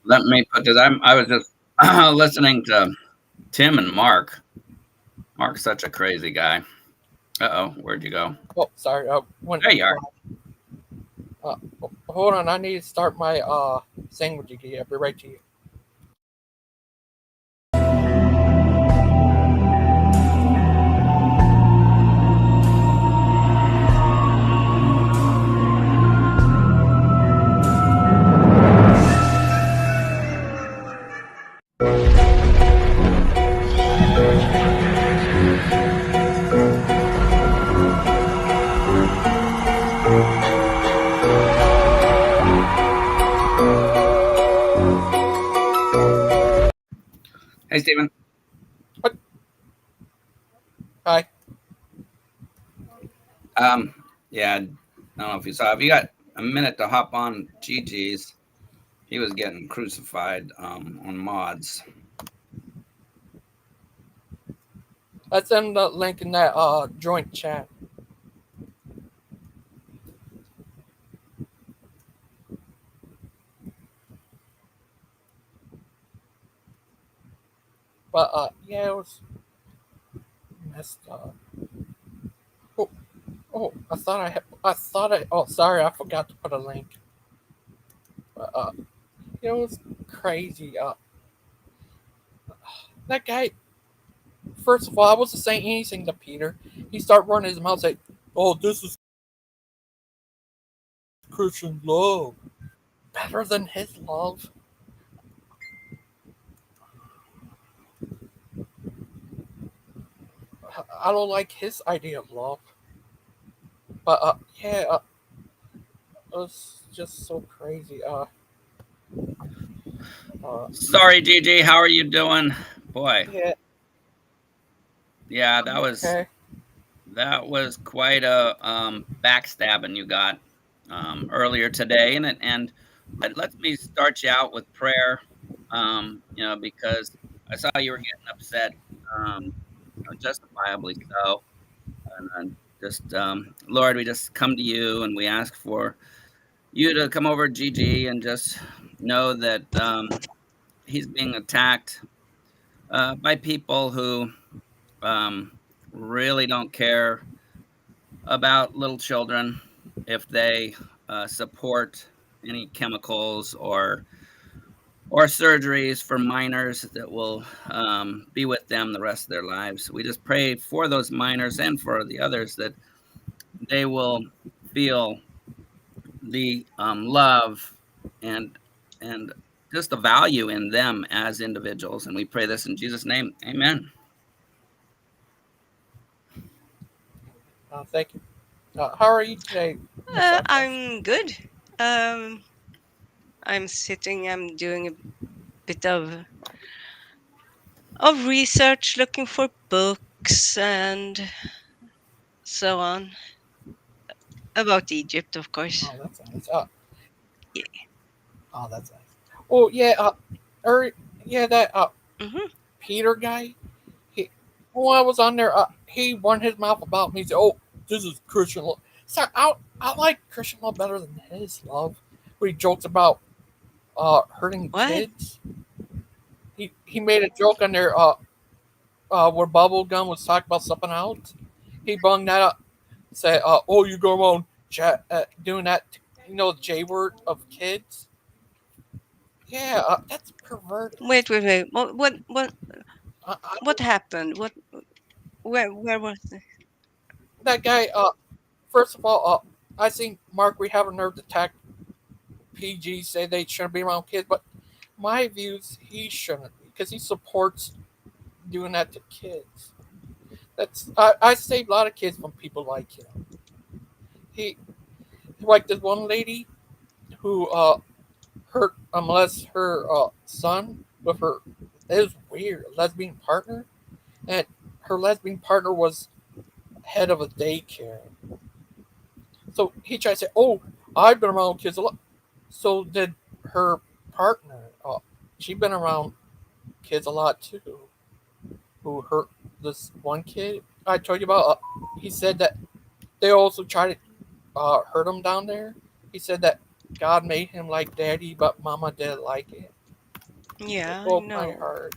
let me put this. I was just listening to Tim and Mark. Mark's such a crazy guy. Uh-oh, where'd you go? Oh, sorry. When There you are. hold on, I need to start my sandwich again. I'll be right to you. Hey, Steven. What? Hi. Yeah, I don't know if you saw. If you got a minute to hop on GG's, he was getting crucified on mods. Let's send the link in that joint chat. But yeah, it was messed up. Oh, oh, sorry, I forgot to put a link. But it was crazy. That guy. First of all, I wasn't saying anything to Peter. He started running his mouth, saying, "Oh, this is Christian love, better than his love." I don't like his idea of love. But yeah, it was just so crazy. Sorry, GG. How are you doing, boy? Yeah. Yeah, Okay. that was quite a backstabbing you got earlier today, and let me start you out with prayer. Because I saw you were getting upset, justifiably so. And just Lord, we just come to you and we ask for you to come over GG and just know that he's being attacked by people who um, really don't care about little children if they support any chemicals or surgeries for minors that will be with them the rest of their lives. We just pray for those minors and for the others that they will feel the love and and just the value in them as individuals. And we pray this in Jesus' name. Amen. Thank you. How are you today, Miss Outcast? I'm good. I'm sitting. I'm doing a bit of research, looking for books and so on about Egypt, of course. Oh, that's nice. Yeah. Oh, that's nice. Oh yeah. Yeah, that hmm Peter guy. He when I was on there, he won his mouth about me. He said, "Oh, this is Christian love." So I like Christian love better than his love. Where he jokes about hurting What? kids. He made a joke on there where Bubblegum was talking about something else. He bung that up. Say, "Oh, you go around doing that, the J word of kids." Yeah, that's perverted. Wait. I, I, What happened? Where was it? that guy. First of all, I think Mark, we have a nerve to attack PG, say they shouldn't be around kids, but my views, he shouldn't because he supports doing that to kids. I saved a lot of kids from people like him. He like this one lady who hurt unless her son with her, it was weird, lesbian partner, and her lesbian partner was head of a daycare. So he tried to say, "Oh, I've been around kids a lot." So did her partner. She been around kids a lot too. Who hurt this one kid I told you about? He said that they also tried to hurt him down there. He said that God made him like daddy, but mama didn't like it. Yeah, I broke my know. heart.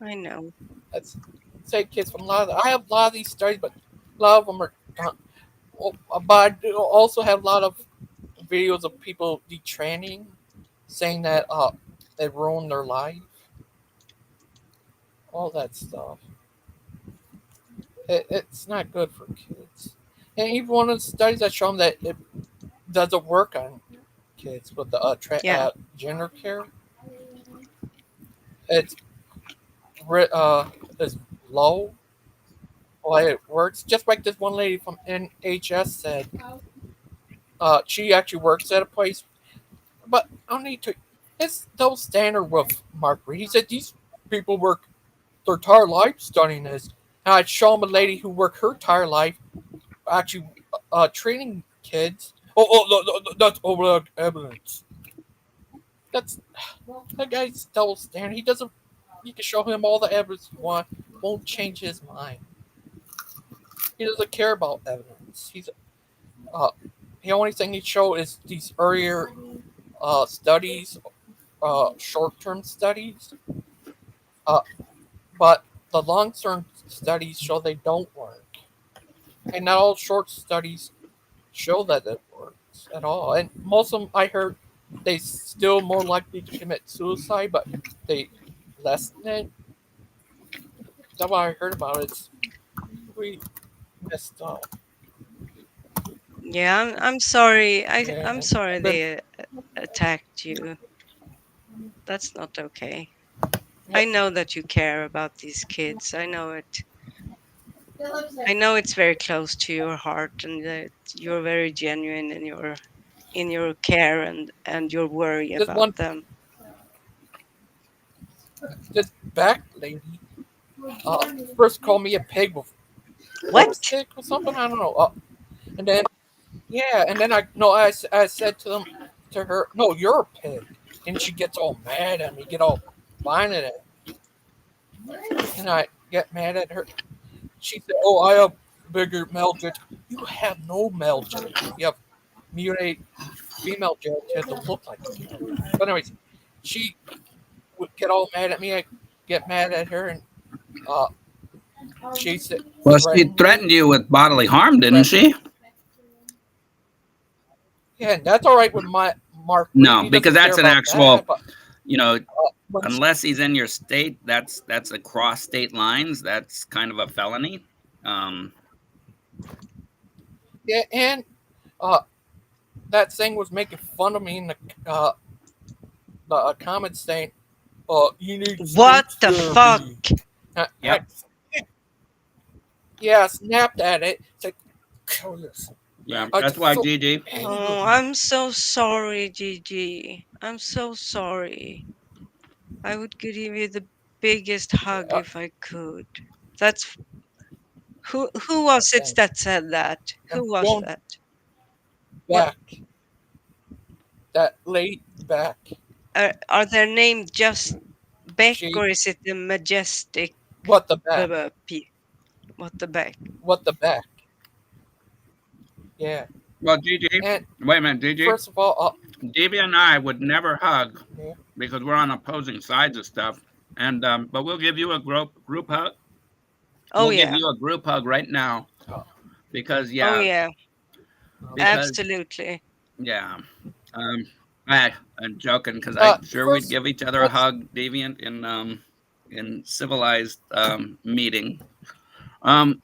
I know. That's say kids from a lot of. I have a lot of these studies, but a lot of them are. But I do also have a lot of videos of people detraining, saying that it ruined their life, all that stuff. It's not good for kids. And even one of the studies that show them that it doesn't work on kids with the Yeah. gender care. It's is low. Why it works, just like this one lady from NHS said. She actually works at a place, but I don't need to. It's double standard with Mark Reed. He said these people work their entire life studying this. And I'd show him a lady who worked her entire life actually training kids. That's over evidence. That's that guy's double standard. He doesn't. You can show him all the evidence you want. Won't change his mind. He doesn't care about evidence. Uh, the only thing he showed is these earlier studies, short-term studies. Uh, but the long-term studies show they don't work, and not all short studies show that it works at all. And most of them, I heard, they still more likely to commit suicide, but they lessen it. That's what I heard about it. It's really messed up. Yeah, I'm sorry. I'm Yeah, sorry I've been. they attacked you. That's not okay. Yeah, I know that you care about these kids. I know it. I know it's very close to your heart, and that you're very genuine in your care and your worry this one, about them. this back lady, first called me a pig with What? lipstick or something. I don't know. And then yeah, and then I said to her, no, you're a pig, and she gets all mad at me, get all violent at me, and I get mad at her. She said, oh, I have bigger male genitals. You have no male genitals. You have mutilated female genitals that look like a male. But anyways, she would get all mad at me. I get mad at her, and uh, she said, Well, she threatened me, threatened you with bodily harm, didn't threatened. she? Yeah, and that's all right with my Mark Reed. No, He because doesn't care that's an about that. actual, But you know, when unless he's in your state, that's across state lines. That's kind of a felony. Um, yeah, and uh, that thing was making fun of me in the comments saying, you need What speech the fuck? therapy. I, yep, yeah, I snapped at it. It's like, kill yourself. yeah, I that's get why so Gigi. Oh, angry. I'm so sorry, Gigi. I'm so sorry. I would give you the biggest hug Yeah, if I could. That's who was it thank that said that? I'm Who was going that? What back. That late back. are their name just Beck She, or is it the majestic what the back? what the Beck? What the back? Yeah. Well, Gigi, And wait a minute, Gigi. first of all, Gigi and I would never hug yeah, because we're on opposing sides of stuff. And but we'll give you a group hug. Oh We'll give yeah. you a group hug right now uh, because Oh yeah, yeah. because Absolutely. yeah. Um, I'm joking because I'm sure we'd first, give each other a let's, hug, Deviant, in civilized meeting. Um,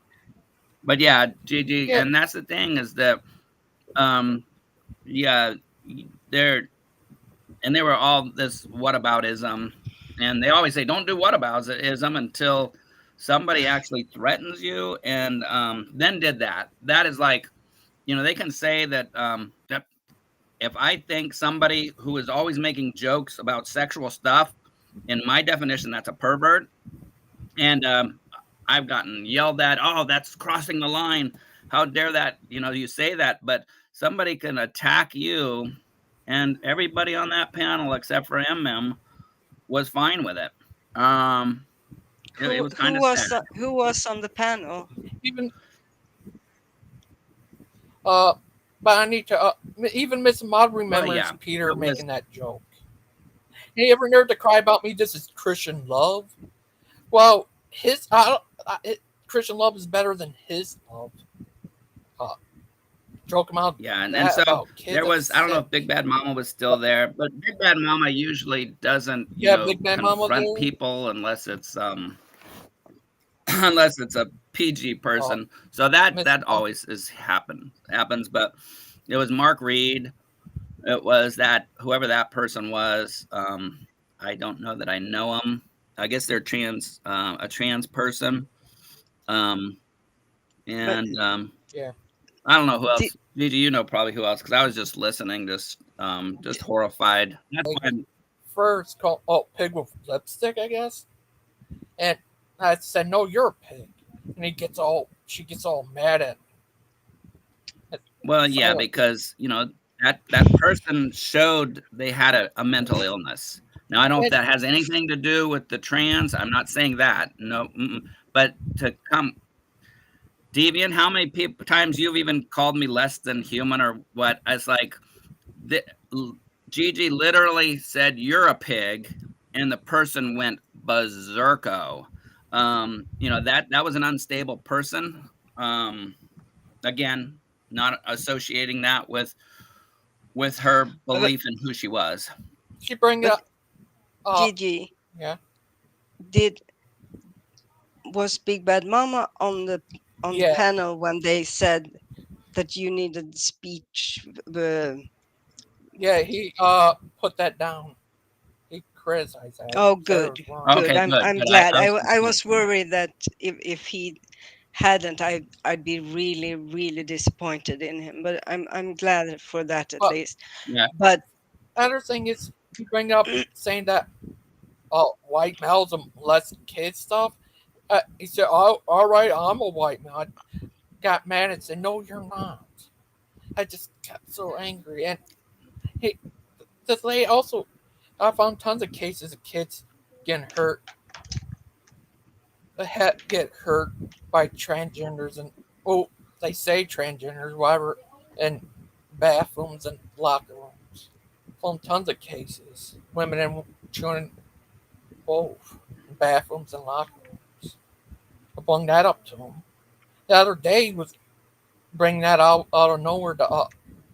but yeah, Gigi, yeah, and that's the thing is that um, yeah, they're and they were all this whataboutism, and they always say don't do whataboutism until somebody actually threatens you, and then did that. That is like they can say that that if I think somebody who is always making jokes about sexual stuff, in my definition, that's a pervert. And I've gotten yelled at, oh, that's crossing the line. How dare that? You say that, but somebody can attack you. And everybody on that panel, except for MM, was fine with it. It was kind of sad. Who was on the panel? even uh, but I need to even Miss Mod Well, remembers yeah, Peter it was. making that joke. Hey, ever nerd to cry about me? This is Christian love. Well, his Christian love is better than his love. Uh, Joke him out Yeah, and that so about kids. there That's was, I don't know if Big sick. Bad Mama was still But there, but Big Bad Mama usually doesn't, yeah, Big Bad Mama confront there. people unless it's unless it's a PG Uh, person. So that Miss that always is happens. But it was Mark Reed. It was that whoever that person was. I don't know that I know him. I guess they're a trans person. Um, But and yeah. I don't know who did, else. Gigi, you know probably who else because I was just listening, just horrified. That's Pig when, first called pig with lipstick, I guess. And I said, "No, you're a pig." And she gets all mad at me. well, yeah, Silent. because that person showed they had a mental illness. Now, I don't know if And that has anything to do with the trans. I'm not saying that. No, but to come deviant, how many times you've even called me less than human or what? It's like the, Gigi literally said you're a pig, and the person went berserko. That was an unstable person. Um, Again, not associating that with her but belief in who she was. she bring but up, uh, Gigi, yeah, did was Big Bad Mama on the yeah, panel when they said that you needed speech? yeah. He put that down. He criticized that. Oh, Said it good, was wrong. good. Okay, good, I'm good. glad. I I was w- I confused. was worried that if he hadn't, I'd be really really disappointed in him. But I'm glad for that at But least. Yeah. But other thing is, he bring up saying that white males and less kid stuff. He said, "Oh, all right, I'm a white male." I got mad and said, "No, you're not." I just got so angry. And he, this lady also, I found tons of cases of kids getting hurt, get hurt by transgenders and they say transgenders, whatever, in bathrooms and locker rooms. Found tons of cases, women and children both, in bathrooms and locker rooms. I brought that up to him. The other day he was bringing that out of nowhere to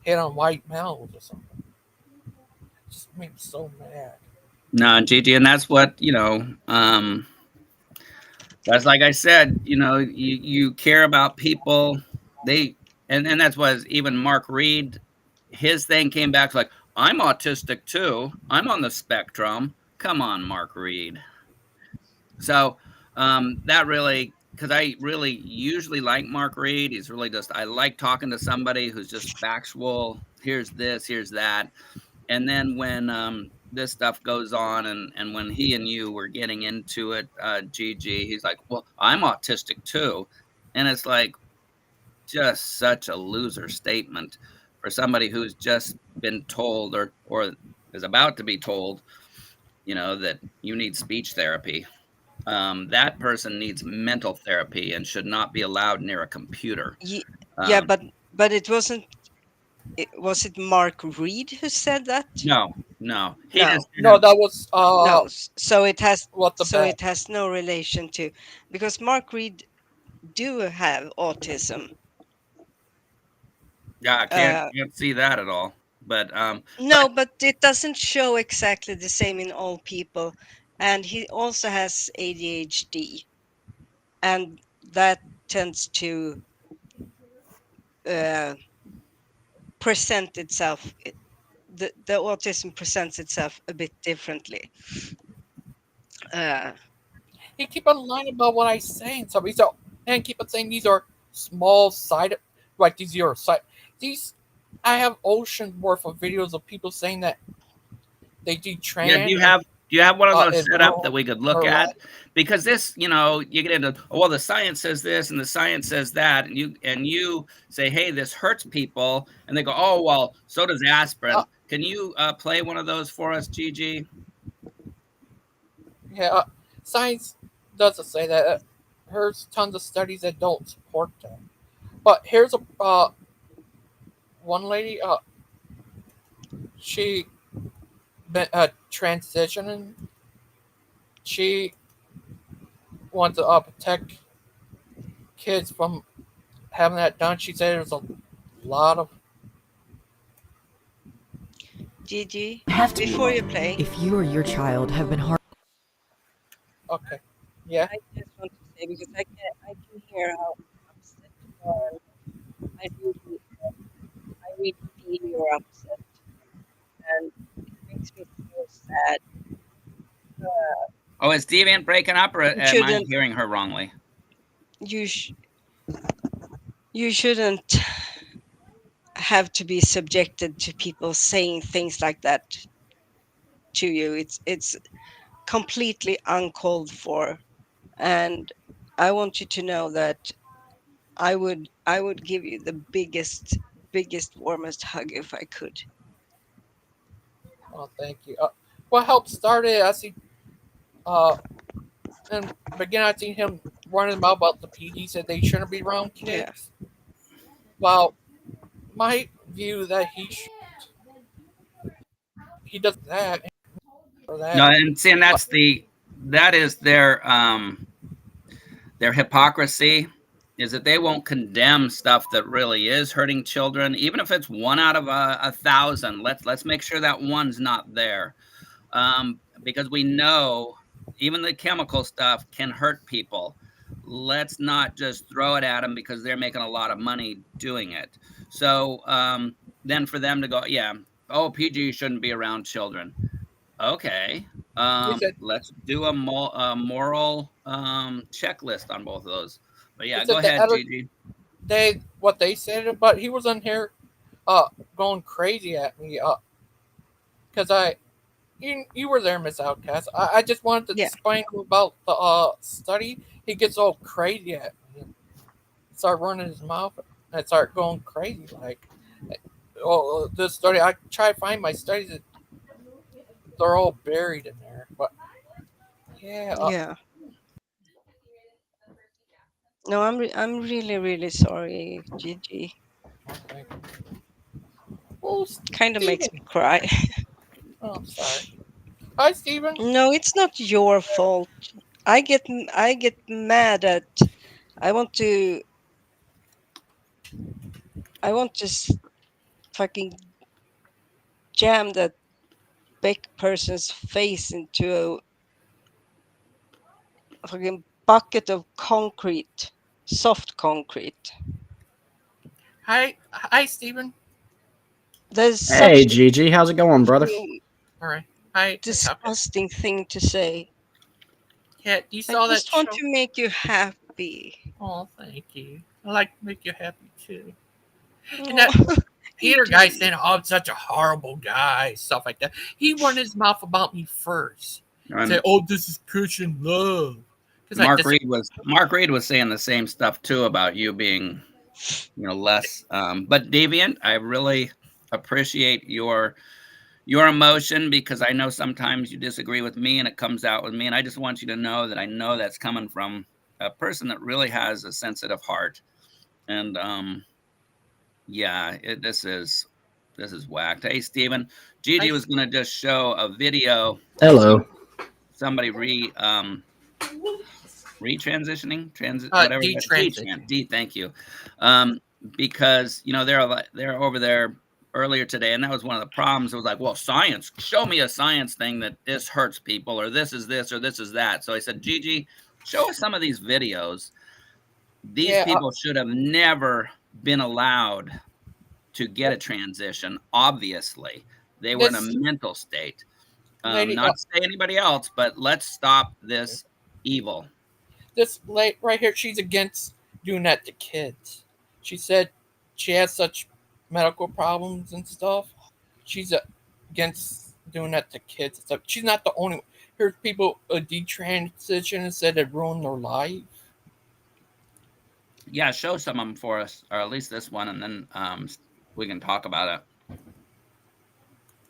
hit on white males or something. It just made me so mad. No, Gigi, and that's what, that's like I said, you care about people. They and that's what even Mark Reed, his thing came back like, I'm autistic too. I'm on the spectrum. Come on, Mark Reed. So that really, because I really usually like Mark Reed. He's really just, I like talking to somebody who's just factual. Here's this, here's that. And then when this stuff goes on, and when he and you were getting into it, GG, he's like, well, I'm autistic too. And it's like just such a loser statement for somebody who's just been told or is about to be told, that you need speech therapy. That person needs mental therapy and should not be allowed near a computer. ye- yeah, Um, but it wasn't. Was it Mark Reed who said that? no, no, he No, just No, didn't. that was no. So it has what the so bad. it has no relation to, because Mark Reed do have autism. Yeah, I can't Uh, can't see that at all. But no, but it doesn't show exactly the same in all people, and he also has ADHD, and that tends to uh, present itself. The autism presents itself a bit differently. Uh, He keep on lying about what I say and stuff. He's all, and keep on saying these are small side, like these are side. These, I have oceans worth of videos of people saying that they do yeah, do trans you and have one of those it set up that ruined we could look her life. at? Because this, you get into, oh, well, the science says this and the science says that, and you say, hey, this hurts people, and they go, oh, well, so does Uh, aspirin. Can you play one of those for us, Gigi? yeah, science doesn't say that. There's tons of studies that don't support that. But here's a one lady. She transitioning. She wants to protect kids from having that done. She said there's a lot of. Gigi, Have to be before you alone. play, If you or your child have been harmed. Okay, yeah, I just want to say because I can hear how upset you are. I really I really feel you're upset, and it makes me so sad. Uh, Oh, is Deviant breaking up, or you am I shouldn't hearing her wrongly? you sh- you shouldn't have to be subjected to people saying things like that to you. It's completely uncalled for, and I want you to know that I would give you the biggest warmest hug if I could. well, thank you. What helped start it? I see. Uh, and begin. I seen him running about the PD said they shouldn't be around Yeah. kids. Well, my view that he does that for No, that. and see, and But that is their hypocrisy, is that they won't condemn stuff that really is hurting children, even if it's one out of a thousand. Let's make sure that one's not there, because we know even the chemical stuff can hurt people. Let's not just throw it at them because they're making a lot of money doing it. So then for them to go, yeah, oh, PG shouldn't be around children. Okay. he said Let's do a moral checklist on both of those. But he yeah, go said the ahead, other Gigi. day what they said, but he was in here going crazy at me because you were there, Miss Outcast. I just wanted to Yeah. explain to him about the study. He gets all crazy at me and start running his mouth and start going crazy like. Oh, the study. I try to find my studies. They're all buried in there. But yeah, Yeah. No, I'm really really sorry, Gigi. okay. Oh, Kind of makes me Steven. cry. Oh, I'm sorry. Hi, Steven. No, it's not your fault. I get mad at I want to I want to fucking jam that big person's face into a fucking bucket of concrete, soft concrete. Hi, Steven. There's Hey, such a Gigi, how's it going, brother? fucking All right. Hi, Miss Outcast. disgusting thing to say. Yeah, you I saw that just want show? to make you happy. Oh, thank you. I like to make you happy too. And Oh, that you Peter guy do. saying, "Oh, I'm such a horrible guy," stuff like that. He run his mouth about me first. Say, And "Oh, this is Christian love," because I Mark disagree. Reed was saying the same stuff too about you being, less. But Deviant, I really appreciate your emotion, because I know sometimes you disagree with me and it comes out with me, and I just want you to know that I know that's coming from a person that really has a sensitive heart. And yeah, this is whacked. Hey, Steven, I Gigi was going to just show a video of Hello. somebody retransitioning, transit, whatever that, detransition. thank you. Um, because they're over there earlier today, and that was one of the problems. It was like, well, science, show me a science thing that this hurts people, or this is this, or this is that. So I said, Gigi, show us some of these videos. These Yeah, people should have never been allowed to get a transition. Obviously, they were in a this mental state. lady, Not to say anybody else, but let's stop this evil. this lady right here, she's against doing that to kids. She said she has such medical problems and stuff. She's against doing that to kids. So she's not the only one. Here's people detransition and said it ruined their life. Yeah, show some of them for us, or at least this one, and then we can talk about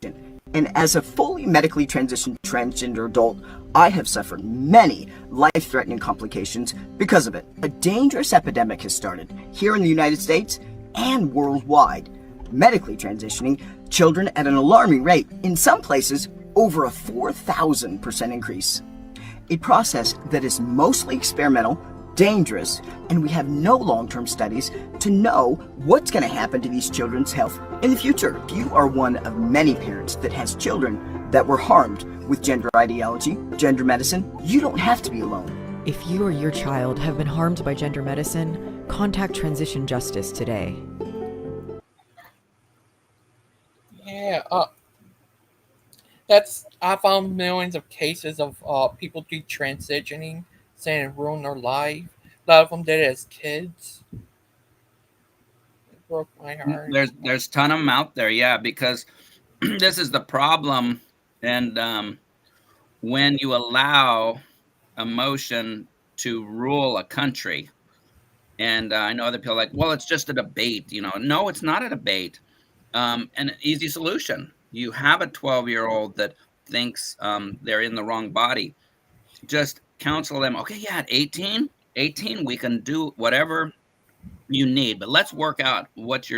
it. And as a fully medically transitioned transgender adult, I have suffered many life-threatening complications because of it. A dangerous epidemic has started here in the United States and worldwide, medically transitioning children at an alarming rate, in some places over a 4,000% increase. A process that is mostly experimental, dangerous, and we have no long-term studies to know what's going to happen to these children's health in the future. If you are one of many parents that has children that were harmed with gender ideology, gender medicine, you don't have to be alone. If you or your child have been harmed by gender medicine, contact Transition Justice today. Yeah, I found millions of cases of people detransitioning, saying it ruined their life. A lot of them did it as kids. It broke my heart. There's ton of them out there, yeah, because this is the problem, and when you allow emotion to rule a country, and I know other people are like, well, it's just a debate, No, it's not a debate. An easy solution: you have a 12-year-old that thinks they're in the wrong body. Just counsel them. Okay, yeah, at 18, we can do whatever you need, but let's work out what's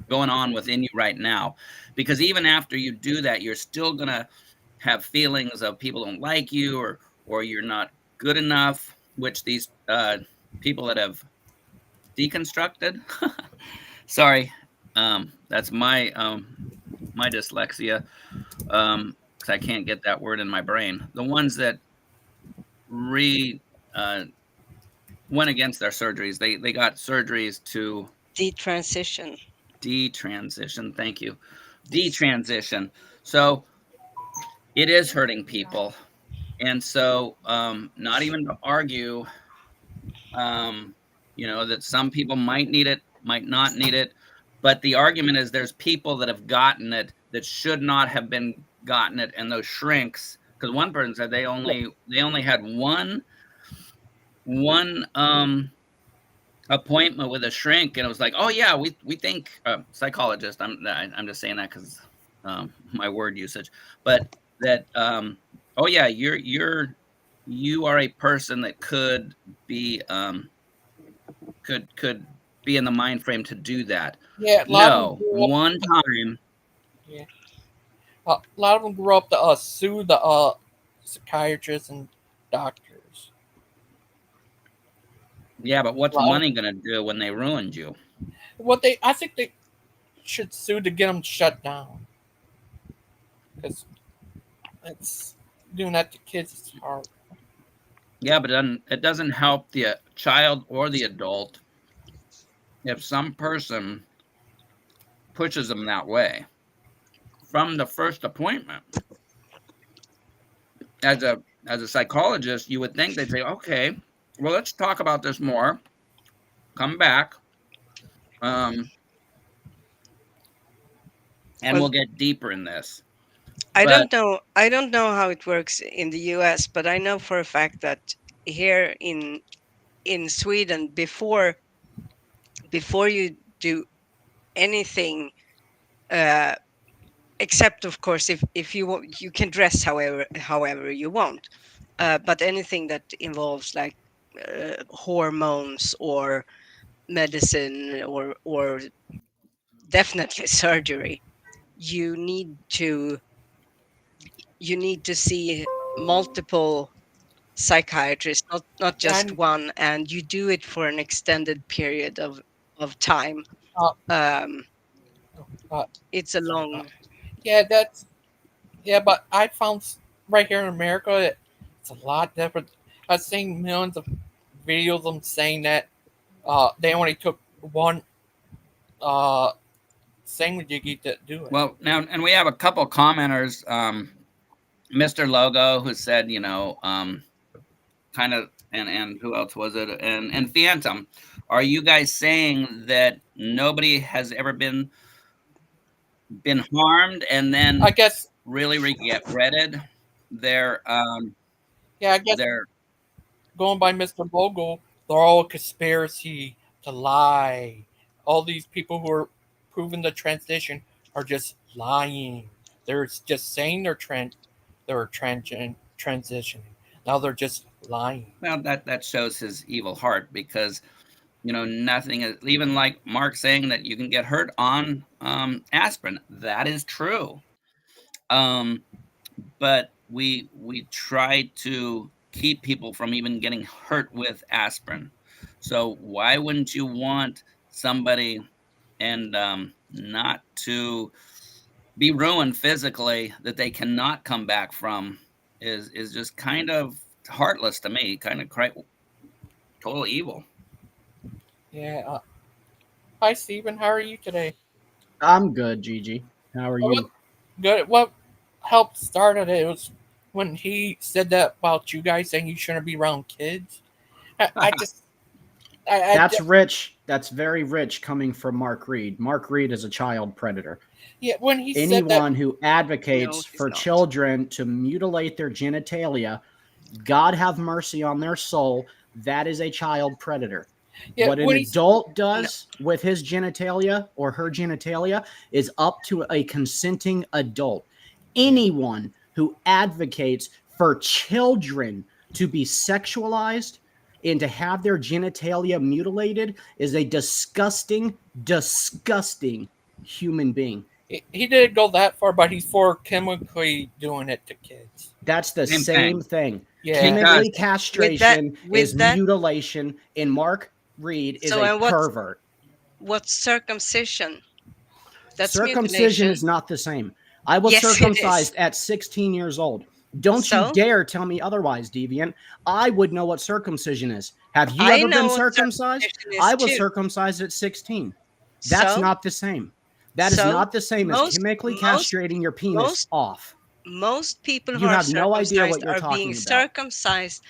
going on within you right now, because even after you do that, you're still gonna have feelings of people don't like you, or you're not good enough, which these people that have deconstructed sorry, that's my dyslexia, because I can't get that word in my brain. The ones that re went against their surgeries. They got surgeries to Detransition. detransition. Thank you. Detransition. So it is hurting people. And so not even to argue, that some people might need it, might not need it. But the argument is there's people that have gotten it that should not have been gotten it. And those shrinks, because one person said they only had one appointment with a shrink, and it was like, oh yeah, we think psychologist. I'm just saying that because my word usage, but that oh yeah, you are a person that could be could be in the mind frame to do that. Yeah, a lot of them No, grew up. one time. Yeah, a lot of them grew up to sue the psychiatrists and doctors. Yeah, but A what's lot of money gonna do when they ruined you? I think they should sue to get them shut down because it's doing that to kids is hard. Yeah, but then it doesn't help the child or the adult if some person pushes them that way from the first appointment. As a psychologist, you would think they'd say, okay, well, let's talk about this more. Come back, um, and But we'll get deeper in this. I But don't know. I don't know how it works in the US, but I know for a fact that here in Sweden, before you do anything, uh, except of course if you want, you can dress however you want, but anything that involves like hormones or medicine or definitely surgery, you need to you need to see multiple psychiatrists, not just and one, and you do it for an extended period of time. uh, um uh, it's a uh, long. yeah, but I found right here in America it's a lot different. I've seen millions of videos of them saying that they only took one uh, thingamajiggy to do it. well, now, and we have a couple commenters, Mr. Logo, who said, kind of, and who else was it? And Phantom, are you guys saying that nobody has ever been harmed and I then guess, really regretted their yeah, I guess their going by Mr. Bogle, they're all a conspiracy to lie. All these people who are proving the transition are just lying. They're just saying they're transitioning. Now they're just lying. well, that shows his evil heart, because nothing is, even like Mark saying that you can get hurt on aspirin. That is true. Um, but we try to keep people from even getting hurt with aspirin. So why wouldn't you want somebody and not to be ruined physically that they cannot come back from is just kind of heartless to me, kind of total evil. Yeah. Hi, Stephen. How are you today? I'm good, Gigi. How are What you? good? What helped started it was when he said that about you guys saying you shouldn't be around kids. I just, That's rich. That's very rich coming from Mark Reed. Mark Reed is a child predator. yeah. When he said that, Anyone who No, advocates he's for not. children to mutilate their genitalia, God have mercy on their soul, that is a child predator. yeah, What an when he adult does with his genitalia or her genitalia is up to a consenting adult. Anyone who advocates for children to be sexualized and to have their genitalia mutilated is a disgusting, disgusting human being. he didn't go that far, but he's for chemically doing it to kids. That's the Same same thing. thing. Yeah. Chemically Because castration is with that, mutilation, and Mark Reed is so a and pervert. what's circumcision? That's Circumcision mutilation. is not the same. I was Yes, it is. circumcised at 16 years old. Don't you So dare tell me otherwise, Deviant. I would know what circumcision is. Have you I ever know been what circumcised? circumcision is I was too. circumcised at 16. That's So not the same. That is so not the same as chemically castrating your penis most off. most people who You are have no idea what circumcised you're are being talking about. circumcised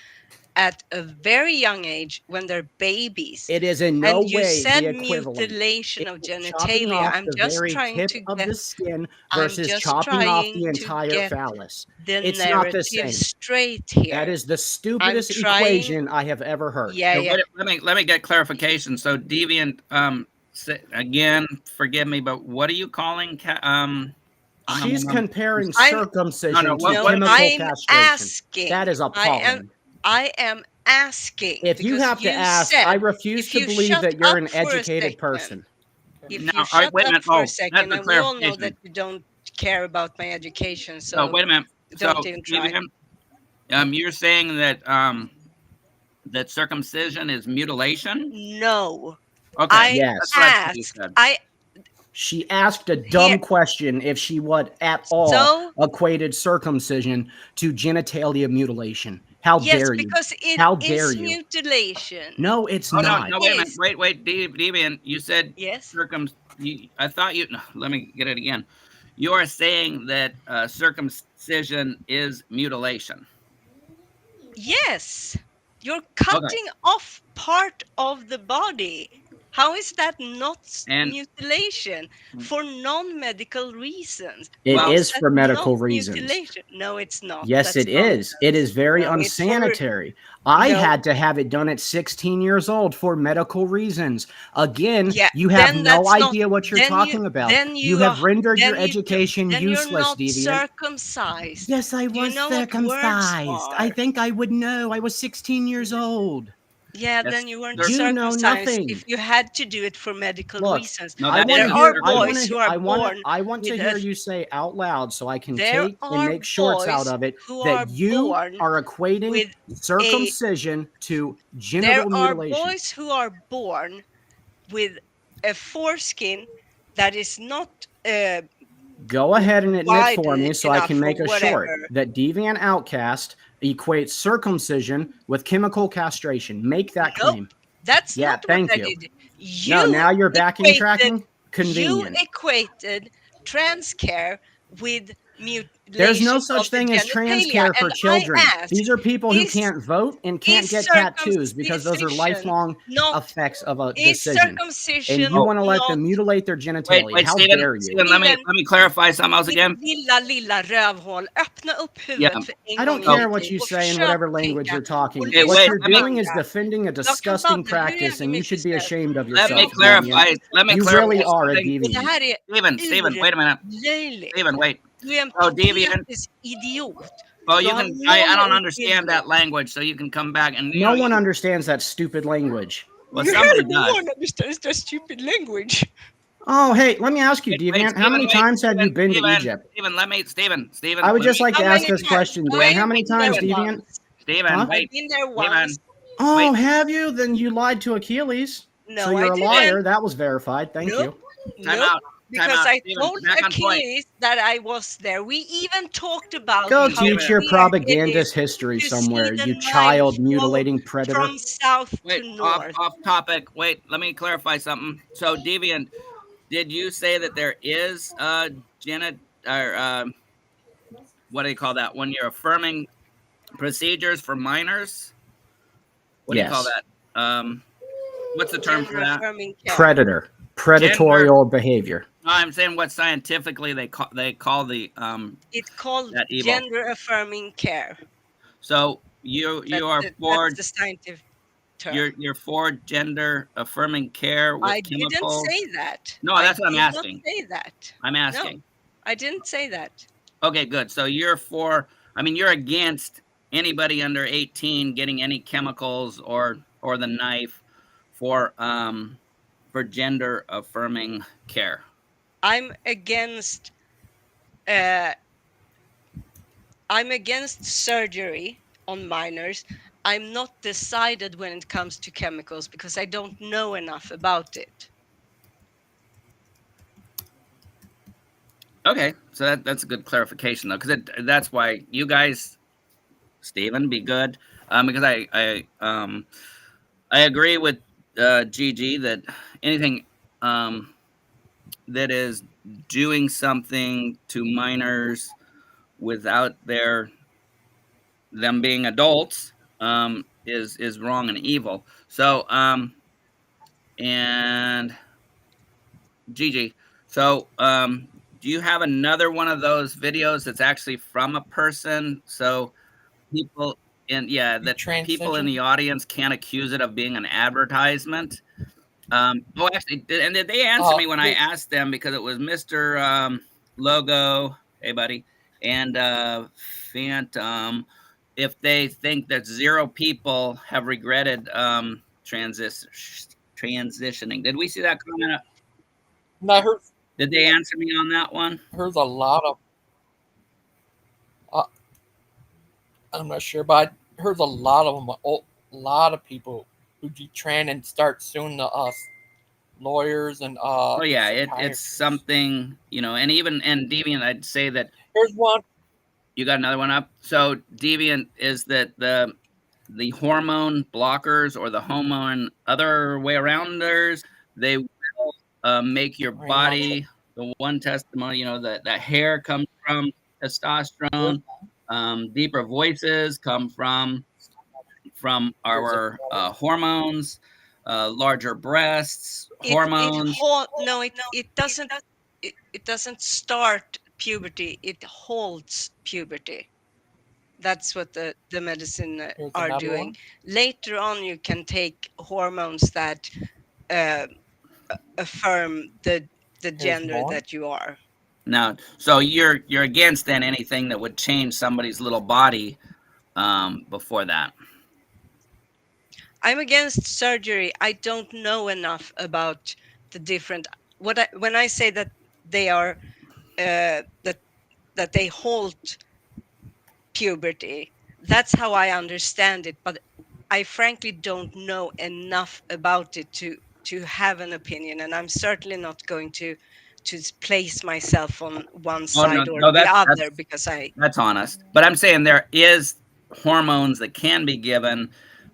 at a very young age when they're babies. It is in And no you way said the equivalent. mutilation It of is chopping genitalia. off the very tip of the skin I'm versus just chopping off trying the to entire get phallus. the It's not the narrative same. straight That here. is the I'm stupidest trying. equation I have ever heard. Yeah, yeah, yeah. let me get clarification. So deviant, again, forgive me, but what are you calling? She's comparing No, circumcision to No, what? chemical I'm castration. That asking. is appalling. I am asking If you because have to you ask, said I refuse if to you believe shut that you're up an for a educated second, person. if No, you all right, shut wait a up minute. for a Oh, that's second, the and we all know that clarification. you don't care about my education, So so wait a minute. So don't even try. deviant, you're saying that that circumcision is mutilation? No, Okay, I Yes. that's what I thought you asked. said. She asked a Here. dumb question if she would at all So equated circumcision to genitalia mutilation. How yes, dare you? because it How is dare you? mutilation. No, it's Oh no, not. no, wait a minute. Is Wait, deviant. You said yes. I thought you. No, let me get it again. You are saying that circumcision is mutilation. Yes, you're Okay, cutting off part of the body. How is that not and mutilation for non-medical reasons? It How well, is is that for not medical reasons. mutilation? No, it's not. Yes, That's it is. It is very no, it's for unsanitary. I no. had to have it done at 16 years old for medical reasons. Again, Yeah, you have then no that's not. idea what you're talking about. Then You you are. have rendered your Then you. education Then you're useless, not Deviant. circumcised. Yes, I Do you was know what words circumcised. I are? think I would know. I was 16 years old. Yeah, yes, then you weren't there, You know circumcised nothing. if you had to do it for medical Look, reasons. no, I that want There to isn't are hear I want boys to who I are want to born I want to with hear a. you say out loud so I can There take and are make shorts out boys of it who are that you born are equating with a. circumcision to There genital are mutilation. boys who are born with a foreskin that is not Go ahead and admit for wide me so I enough can or make a short whatever. that Deviant Outcast equates circumcision with chemical castration. Make that Nope, claim. that's Yeah, not what thank I you. did. No, You now you're backing equated. tracking. You Convenient. equated trans care with There's no mutilation of such the thing as trans genitalia, care for and I children. asked, These are people who is can't vote and can't is get tattoos because those are circumcision lifelong not effects of a is decision. And circumcision you oh, want to let not them mutilate their wait, genitalia. How Stephen, dare you? Steven, let me clarify something else ditt again. lilla rövhål, öppna upp Yeah. huvudet för en I don't gång i Oh, care ditt what liv you och say in försök whatever language tänka you're talking. och hey, What wait, lyssna you're på doing is andra. defending a Jag kan disgusting babbla hur practice, jävla and you mycket should be som ashamed of let me yourself, jag Deviant. clarify. Let me You clarify really are a something. och det deviant. här är Stephen, wait a minute. urlöjligt. Stephen, wait. Du är en Oh, deviant. patetisk idiot. Well, Du you har can. I noll don't understand utbildning. that language, so you can come back and No one understands that stupid language. well, somebody does. Everyone understands that stupid language. Oh, hey, let me ask you, Wait, Deviant, how Stephen, many wait, times have you been to Stephen, Egypt? Stephen, I would let just me, like to How ask many this times? question, Dan. How I've many been there times, Deviant? once. Stephen, Huh? I've wait, been there Stephen, once. Oh, wait, have you? Then you lied to Achilles. So No, I you're a didn't. liar. That was verified. Thank Nope. you. Nope. time Because out, I Stephen, told back on point. Achilles that I was there. We even talked about Go how teach Stephen, your weird it is propagandist history to see somewhere, the you Nile child flow mutilating predator. from south to wait, north. off topic. Wait, let me clarify something. So, Deviant, did you say that there is Janet or what do you call that when you're affirming procedures for minors? What do you call Yes. that? What's the term for Gender that? affirming care. Predator. Gender. Predatorial behavior. No, I'm saying what scientifically they call the It's called that evil. gender affirming care. So you are That's for the scientific term. you're for gender affirming care with I didn't chemicals. say that. No, I that's what I'm did not asking. say that. I'm No, asking. I didn't say that. Okay, good. So you're for. I mean, you're against anybody under 18 getting any chemicals or the knife for gender affirming care. I'm against uh, I'm against surgery on minors. I'm not decided when it comes to chemicals because I don't know enough about it. Okay, so that's a good clarification though, because that's why you guys, Stephen, be good, because I agree with Gigi that anything that is doing something to minors without them being adults is wrong and evil. So and Gigi, so do you have another one of those videos that's actually from a person? So people You that people in transition. the audience can't accuse it of being an advertisement. Actually, and did they answer me when I The, asked them because it was Mr. Logo, hey buddy, and Phantom, if they think that zero people have regretted transitioning. Did we see that comment? now Did they answer me on that one? here's a lot of. Uh, I'm not sure, but I heard a lot of them. A lot of people who detrain and start suing the lawyers and Oh yeah, it's psychiatrists. something, and even and Deviant, I'd say that Here's one. you got another one up. So Deviant is that the hormone blockers or the hormone other way arounders, they will make your body. The one testimony, that hair comes from Here's, testosterone. Deeper voices come from here's our hormones. Larger breasts, It hormones. hold no it doesn't start puberty. It holds puberty. That's what the medicine here's are another doing. one. Later on, you can take hormones that uh, affirm the Here's gender more. that you are. Now, so you're against then anything that would change somebody's little body before that. I'm against surgery. I don't know enough about the different. When I say that they are that they halt puberty, that's how I understand it. But I frankly don't know enough about it to have an opinion, and I'm certainly not going to place myself on one Oh no, side or no, the that's other that's because I. that's honest. But I'm saying there is hormones that can be given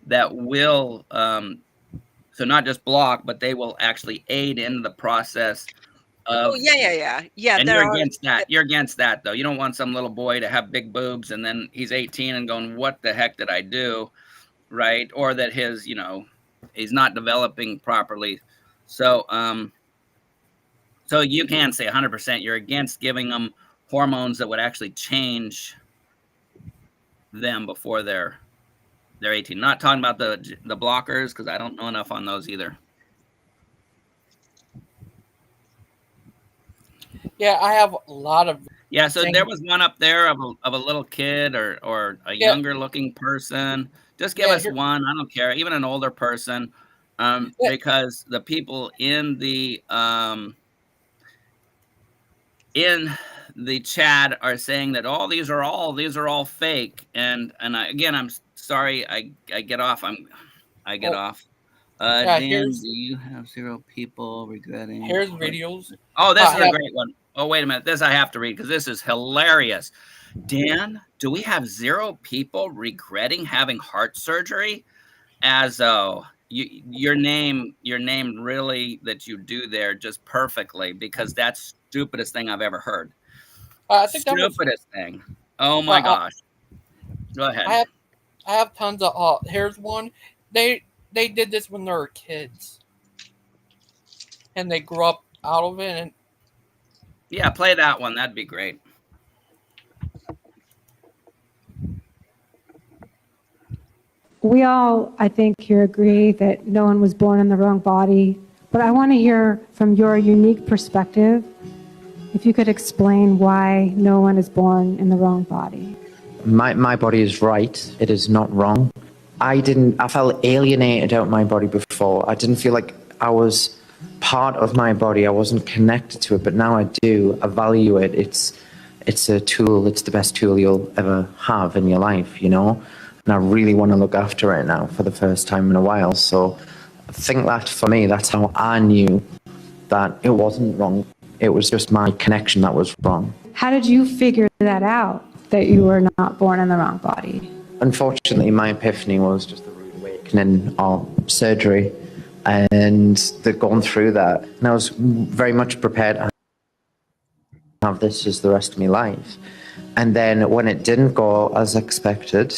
that will so not just block, but they will actually aid in the process Oh of. yeah. And There you're are. against that. You're against that though. You don't want some little boy to have big boobs and then he's 18 and going, "What the heck did I do?" Right? Or that he's not developing properly. So so you can say 100% you're against giving them hormones that would actually change them before they're 18. Not talking about the blockers because I don't know enough on those either. Yeah, I have a lot of Yeah, so there things. was one up there of a little kid or a Yeah, younger looking person. Just give yeah, us one. I don't care. Even an older person, yeah. because the people in the in the chat are saying that these are all fake, and again, I'm sorry, I get off. I get Oh, off. yeah. Dan, do you have 0 people regretting? Here's videos. Oh, this is a Yeah. great one. Oh, wait a minute. This I have to read because this is hilarious. Dan, do we have 0 people regretting having heart surgery? As your name really that you do there just perfectly, because that's stupidest thing I've ever heard. I think that was. Stupidest thing. Oh my gosh. Go ahead. I have tons of. Here's one. They did this when they were kids, and they grew up out of it. And yeah, play that one. That'd be great. We all, I think, here agree that no one was born in the wrong body, but I want to hear from your unique perspective, if you could explain why no one is born in the wrong body. My body is right. It is not wrong. I felt alienated out of my body before. I didn't feel like I was part of my body. I wasn't connected to it, but now I do. I value it. It's a tool. It's the best tool you'll ever have in your life, you know? And I really want to look after it now for the first time in a while. So I think that for me, that's how I knew that it wasn't wrong. It was just my connection that was wrong. How did you figure that out, that you were not born in the wrong body? Unfortunately, my epiphany was just a rude awakening of surgery, and they'd gone through that. And I was very much prepared to have this as the rest of my life. And then when it didn't go as expected,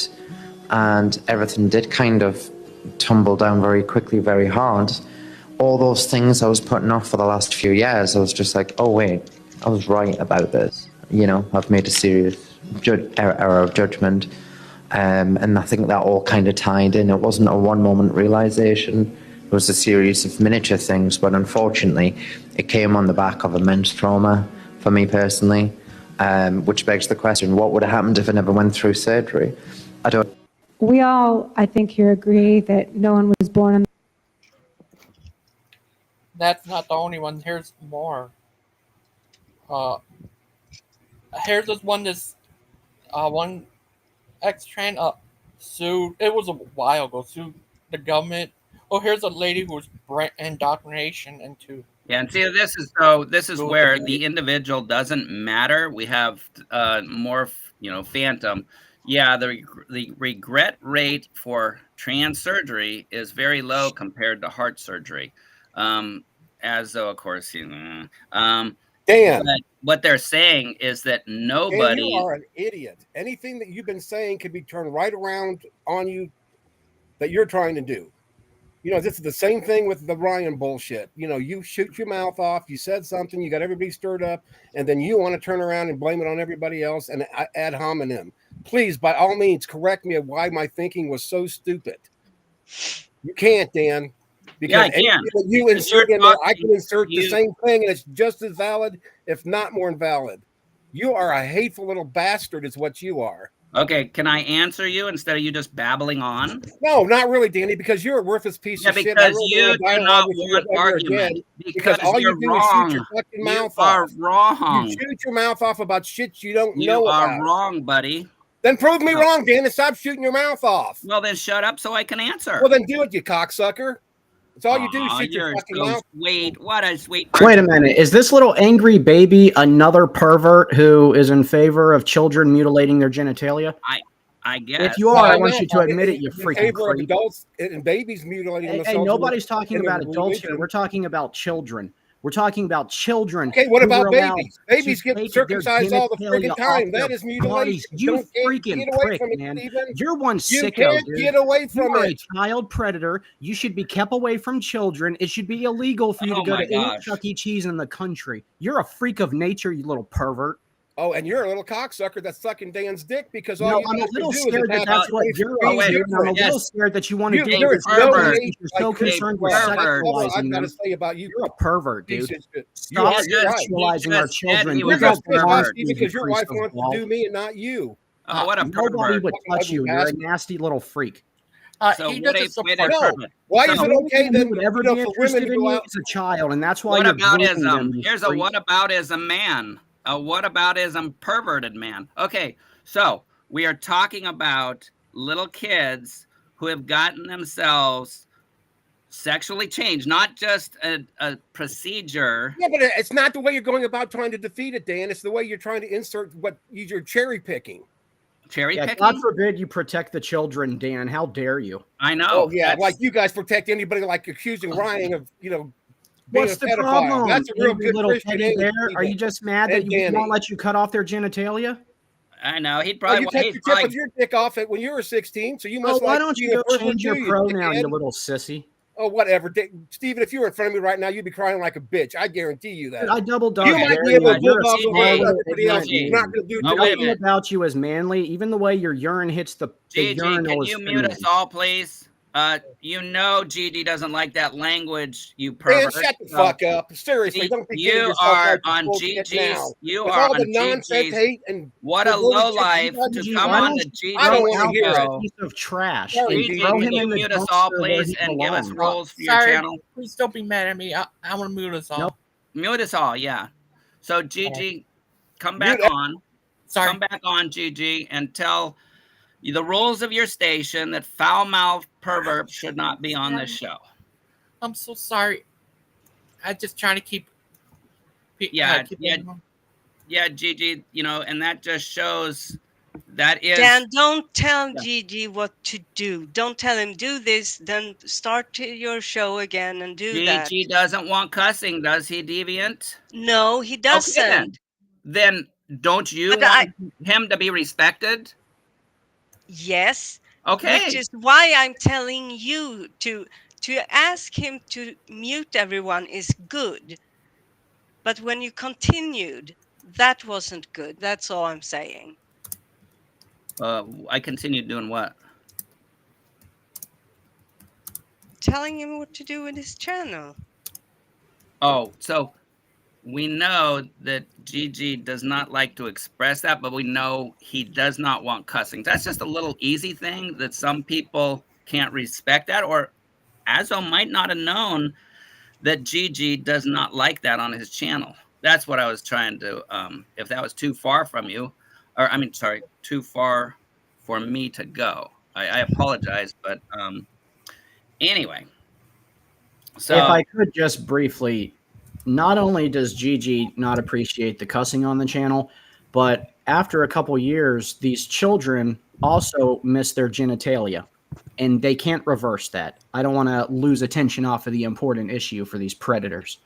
and everything did kind of tumble down very quickly, very hard, all those things I was putting off for the last few years, I was just like, oh wait, I was right about this. You know, I've made a serious error of judgment. And I think that all kind of tied in. It wasn't a one moment realization. It was a series of miniature things, but unfortunately it came on the back of immense trauma for me personally, which begs the question, what would have happened if I never went through surgery? I don't. We all, I think, here agree that no one was born in. that's not the only one. Here's more. Here's this one. One ex-trans sued. It was a while ago. Sued the government. Oh, here's a lady who was indoctrination into. Yeah, and see, this is where the individual doesn't matter. We have more, phantom. Yeah, the regret rate for trans surgery is very low compared to heart surgery. As though, of course, Dan, what they're saying is that nobody. Dan, you are an idiot. Anything that you've been saying could be turned right around on you that you're trying to do. This is the same thing with the Ryan bullshit. You shoot your mouth off, you said something, you got everybody stirred up, and then you want to turn around and blame it on everybody else and ad hominem. Please, by all means, correct me of why my thinking was so stupid. You can't, Dan. Because yeah, that you insert in there, I can insert the same thing, and it's just as valid, if not more invalid. You are a hateful little bastard is what you are. Okay, can I answer you instead of you just babbling on? No, not really, Danny, because you're a worthless piece of shit. Because you do not want argument. Because all you do is shoot your fucking mouth off. You are wrong. You shoot your mouth off about shit you don't know You about. are wrong, buddy. Then prove me wrong, Dan, and stop shooting your mouth off. Well, then shut up so I can answer. Well, then do it, you cocksucker. It's all you do is shoot your fucking mouth. What a sweet. Wait a minute. Is this little angry baby another pervert who is in favor of children mutilating their genitalia? I guess. If you are, I want you to admit it, you freaking creep. Adults and babies mutilating themselves. Hey, nobody's talking about adults here. We're talking about children. We're talking about children. Okay, what about babies? Babies get circumcised all the freaking time. That is mutilation. You freaking prick, man. You're one sicko, You can't get away from it. You're a child predator. You should be kept away from children. It should be illegal for you to go to any Chuck E. Cheese in the country. You're a freak of nature, you little pervert. Oh, and you're a little cocksucker that's sucking Dan's dick because all I'm a little scared that that's what you're doing. I'm a little scared that you want to do. You're so concerned with sexualizing I've got them. to say about you. You're a pervert, dude. Stop sexualizing our children. You're because your wife wants to do me and not you. What a pervert. Nobody would touch you. You're a nasty little freak. So He doesn't support. Why is it okay then would ever be interested in you as a child, and that's why you're grooming them? Here's a whataboutism man. What about is perverted man? Okay, so we are talking about little kids who have gotten themselves sexually changed, not just a procedure. Yeah, but it's not the way you're going about trying to defeat it, Dan. It's the way you're trying to insert what you're cherry picking. Cherry picking? God forbid you protect the children, Dan. How dare you? I know. Oh, yeah, like you guys protect anybody like accusing Ryan of, being What's a the pedophile. problem? That's a real good little Christian teddy bear. name. Are you just mad that you won't let you cut off their genitalia? I know. He'd Well, probably. you took the tip of your dick off it when you were 16, so you must. why like don't you being a go pervert change your too, pronoun, dickhead. you little sissy? Oh, whatever. Steven, if you were in front of me right now, you'd be crying like a bitch. I guarantee you that. I double dog. You might be able to You're a bulldog small away little everybody else. ignorant You're not man. going to do Nothing about you is manly. Even the way your urine hits the urinal can is you mute us all, please? Gigi doesn't like that language, you Dan, pervert. shut the fuck up. Seriously, don't be kidding yourself like on bullshit Gigi's. now. You With are all the on nonsense, Gigi's. hate, and What a low life to come on to Gigi's. I don't want to hear it. Piece of trash. Gigi, can you mute us all, please, and give us rules for your channel? Please don't be mad at me. I want to mute us all. Nope. Mute us all, yeah. So Gigi, come back on. Sorry. Come back on, Gigi, and tell the rules of your station that foul-mouthed perverts should not be on this show. I'm so sorry. I'm just trying to keep. Yeah, Gigi. And that just shows that is. Dan, don't tell Gigi what to do. Don't tell him do this. Then start your show again and do that. Gigi doesn't want cussing, does he, Deviant? No, he doesn't. Okay, then don't you want him to be respected? Yes. Okay. Which is why I'm telling you to ask him to mute everyone is good. But when you continued, that wasn't good. That's all I'm saying. I continued doing what? Telling him what to do with his channel. Oh, so we know that Gigi does not like to express that, but we know he does not want cussing. That's just a little easy thing that some people can't respect that, or Azo might not have known that Gigi does not like that on his channel. That's what I was trying to, if that was too far from you, or too far for me to go. I apologize, but anyway. So if I could just briefly, not only does Gigi not appreciate the cussing on the channel, but after a couple years, these children also miss their genitalia, and they can't reverse that. I don't want to lose attention off of the important issue for these predators.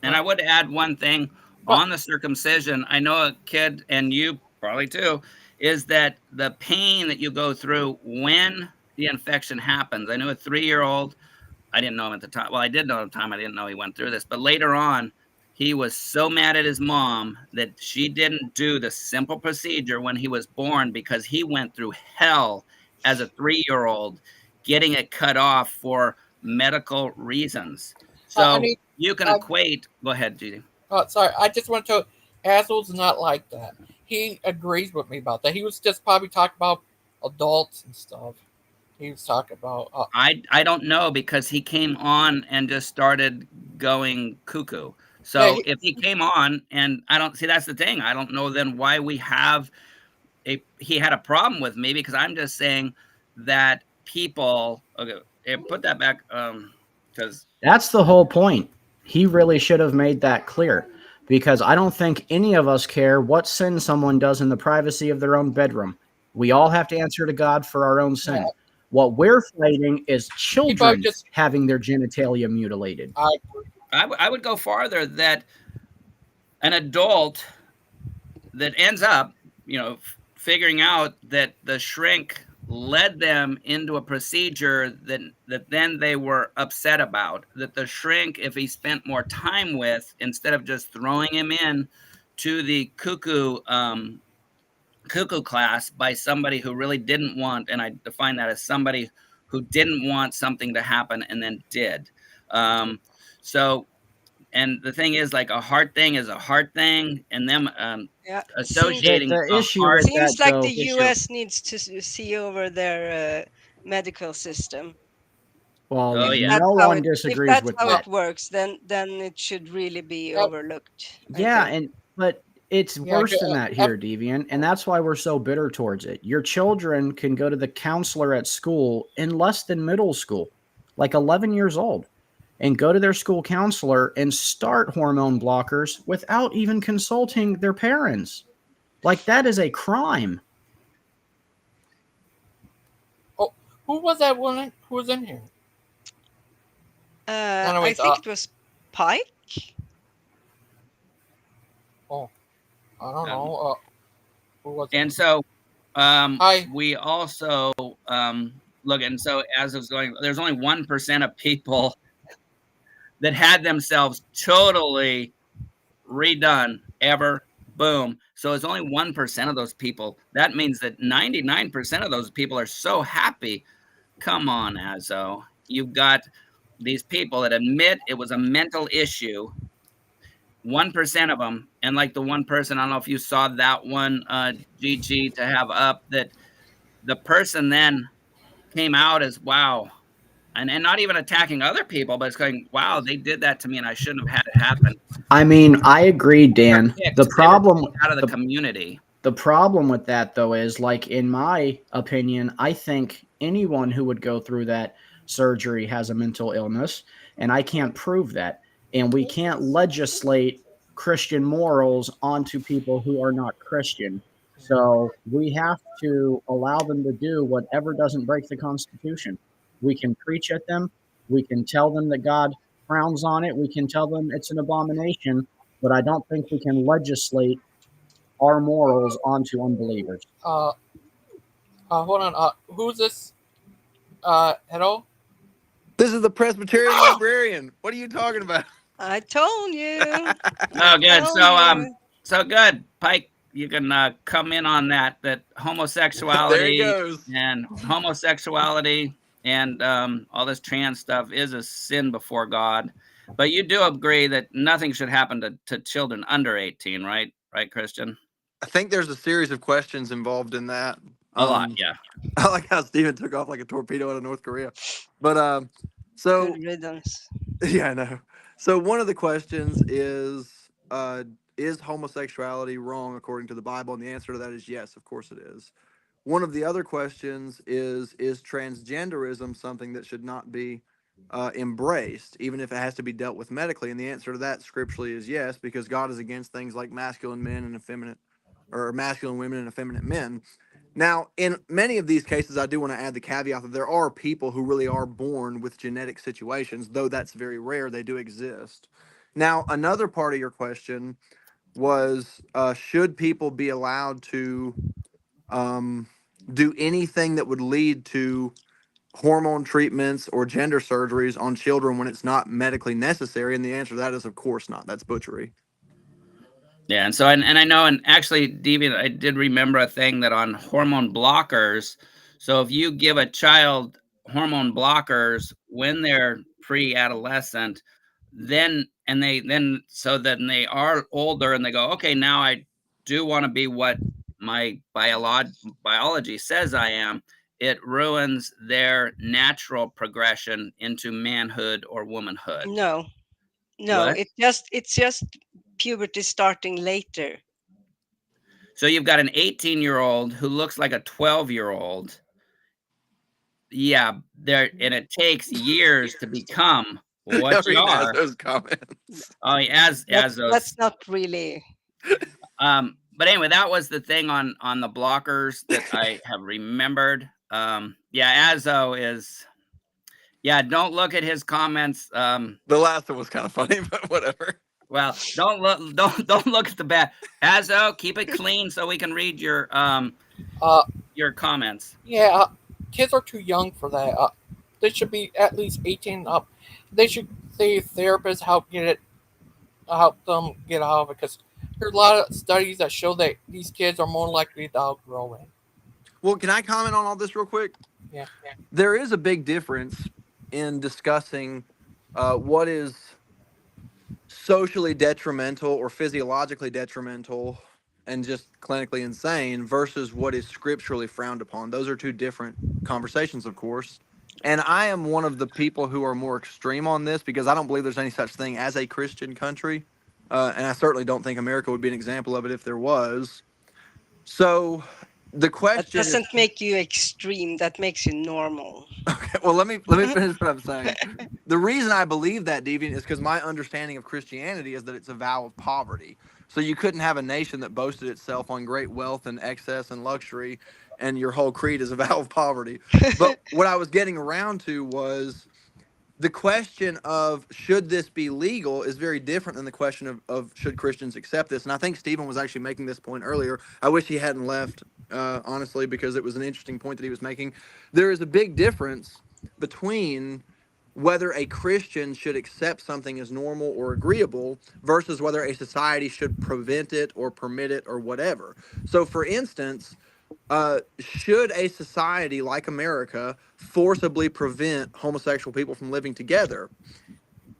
And I would add one thing on the circumcision. I know a kid, and you probably too, is that the pain that you go through when the infection happens. I knew a 3-year-old. I didn't know him at the time. Well, I did know him at the time. I didn't know he went through this. But later on, he was so mad at his mom that she didn't do the simple procedure when he was born because he went through hell as a 3-year-old getting it cut off for medical reasons. So you can equate. Go ahead, Gigi. Sorry. I just want to. Azo's not like that. He agrees with me about that. He was just probably talking about adults and stuff. He was talking about. I don't know because he came on and just started going cuckoo. So if he came on and I don't see, that's the thing. I don't know then why we have he had a problem with me because I'm just saying that people. Okay, put that back because that's the whole point. He really should have made that clear because I don't think any of us care what sin someone does in the privacy of their own bedroom. We all have to answer to God for our own sin. Yeah. What we're fighting is children having their genitalia mutilated. I would go farther that an adult that ends up, figuring out that the shrink led them into a procedure that then they were upset about, that the shrink, if he spent more time with, instead of just throwing him in to the cuckoo class by somebody who really didn't want, and I define that as somebody who didn't want something to happen and then did. And the thing is, like, a hard thing is a hard thing, and them associating the issue with seems that, like the U.S. needs to see over their medical system. Well, no one disagrees with that. If that's how it works, then it should really be overlooked. Yeah, but It's Yeah, worse than that here, Deviant, and that's why we're so bitter towards it. Your children can go to the counselor at school in less than middle school, like 11 years old, and go to their school counselor and start hormone blockers without even consulting their parents. Like, that is a crime. Oh, who was that one? Who was in here? I Anyways, think it was Pike. Oh, I don't know. Who was it? And so Hi. we also look, and so as it was going, there's only 1% of people that had themselves totally redone ever. Boom. So it's only 1% of those people. That means that 99% of those people are so happy. Come on, Azo. You've got these people that admit it was a mental issue. 1% of them, and like the one person, I don't know if you saw that one, GG, to have up, that the person then came out as, wow, and not even attacking other people, but it's going, wow, they did that to me and I shouldn't have had it happen. I mean, I agree, Dan. The problem out of the community. The problem with that, though, is, like, in my opinion, I think anyone who would go through that surgery has a mental illness, and I can't prove that. And we can't legislate Christian morals onto people who are not Christian. So we have to allow them to do whatever doesn't break the Constitution. We can preach at them. We can tell them that God frowns on it. We can tell them it's an abomination, but I don't think we can legislate our morals onto unbelievers. Hold on. Who's this? Hello? This is the Presbyterian librarian. What are you talking about? I told you. Oh, good. So good, Pike. You can come in on that homosexuality and all this trans stuff is a sin before God. But you do agree that nothing should happen to children under 18, right? Right, Christian? I think there's a series of questions involved in that. A lot, yeah. I like how Steven took off like a torpedo out of North Korea. But so good riddance. Yeah, I know. So one of the questions is homosexuality wrong according to the Bible? And the answer to that is yes, of course it is. One of the other questions is transgenderism something that should not be embraced, even if it has to be dealt with medically? And the answer to that scripturally is yes, because God is against things like masculine men and effeminate, or masculine women and effeminate men. Now, in many of these cases, I do want to add the caveat that there are people who really are born with genetic situations, though that's very rare. They do exist. Now, another part of your question was, should people be allowed to do anything that would lead to hormone treatments or gender surgeries on children when it's not medically necessary? And the answer to that is, of course not. That's butchery. Yeah, and so and I know, and actually, Deviant, I did remember a thing that on hormone blockers. So if you give a child hormone blockers when they're pre-adolescent, then they are older and they go, okay, now I do want to be what my biology says I am. It ruins their natural progression into manhood or womanhood. No, What? it's just puberty starting later. So you've got an 18-year-old who looks like a 12-year-old. Yeah, and it takes years to become what you are. Those comments. Oh, that's not really. But anyway, that was the thing on the blockers that I have remembered. Yeah, Azo is. Yeah, don't look at his comments. The last one was kind of funny, but whatever. Well, don't look at the bad. Azo, keep it clean so we can read your comments. Yeah, kids are too young for that. They should be at least 18 up. They should see therapists help them get out of it, because there's a lot of studies that show that these kids are more likely to outgrow it. Well, can I comment on all this real quick? Yeah. There is a big difference in discussing what is socially detrimental or physiologically detrimental and just clinically insane versus what is scripturally frowned upon. Those are two different conversations, of course. And I am one of the people who are more extreme on this because I don't believe there's any such thing as a Christian country. And I certainly don't think America would be an example of it if there was. So the That question is, doesn't make you extreme. That makes you normal. okay, well, let me finish what I'm saying. The reason I believe that, Deviant, is because my understanding of Christianity is that it's a vow of poverty. So you couldn't have a nation that boasted itself on great wealth and excess and luxury, and your whole creed is a vow of poverty. But what I was getting around to was the question of should this be legal is very different than the question of should Christians accept this. And I think Stephen was actually making this point earlier. I wish he hadn't left, honestly, because it was an interesting point that he was making. There is a big difference between whether a Christian should accept something as normal or agreeable versus whether a society should prevent it or permit it or whatever. So, for instance, should a society like America forcibly prevent homosexual people from living together?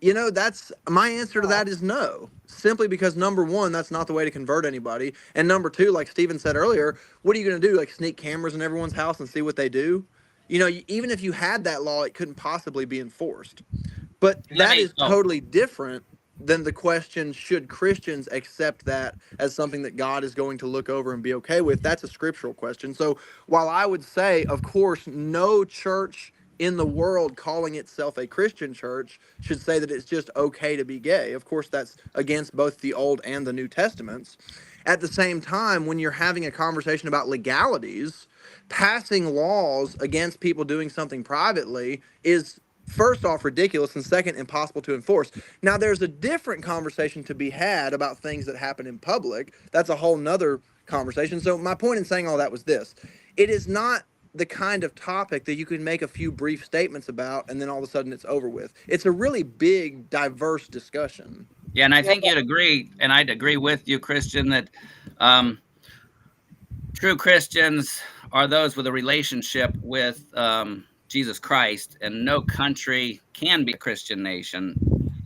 You know, that's my answer to that is no. Simply because number one, that's not the way to convert anybody. And number two, like Steven said earlier, what are you going to do? Like sneak cameras in everyone's house and see what they do? You know, even if you had that law, it couldn't possibly be enforced. But that is totally different than the question, should Christians accept that as something that God is going to look over and be okay with? That's a scriptural question. So while I would say, of course, no church in the world calling itself a Christian church should say that it's just okay to be gay. Of course, that's against both the Old and the New Testaments. At the same time, when you're having a conversation about legalities, passing laws against people doing something privately is first off ridiculous and second impossible to enforce. Now there's a different conversation to be had about things that happen in public. That's a whole nother conversation. So my point in saying all that was this: it is not the kind of topic that you can make a few brief statements about and then all of a sudden it's over with. It's a really big, diverse discussion. Yeah, and I think you'd agree, and I'd agree with you, Christian, that true Christians are those with a relationship with Jesus Christ, and no country can be a Christian nation.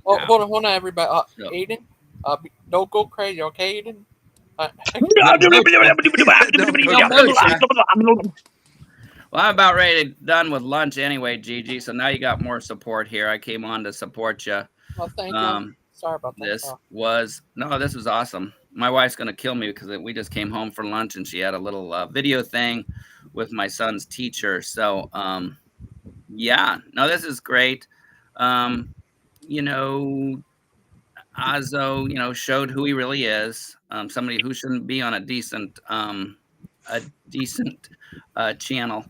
Oh, hold on, everybody. Aiden, don't go crazy, okay, Aiden? Well, I'm about ready done with lunch anyway, Gigi. So now you got more support here. I came on to support you. Well, thank you. Sorry about that. This was awesome. My wife's gonna kill me because we just came home for lunch and she had a little video thing with my son's teacher. So yeah, no, this is great. You know, Azo, you know, showed who he really is. Somebody who shouldn't be on a decent channel.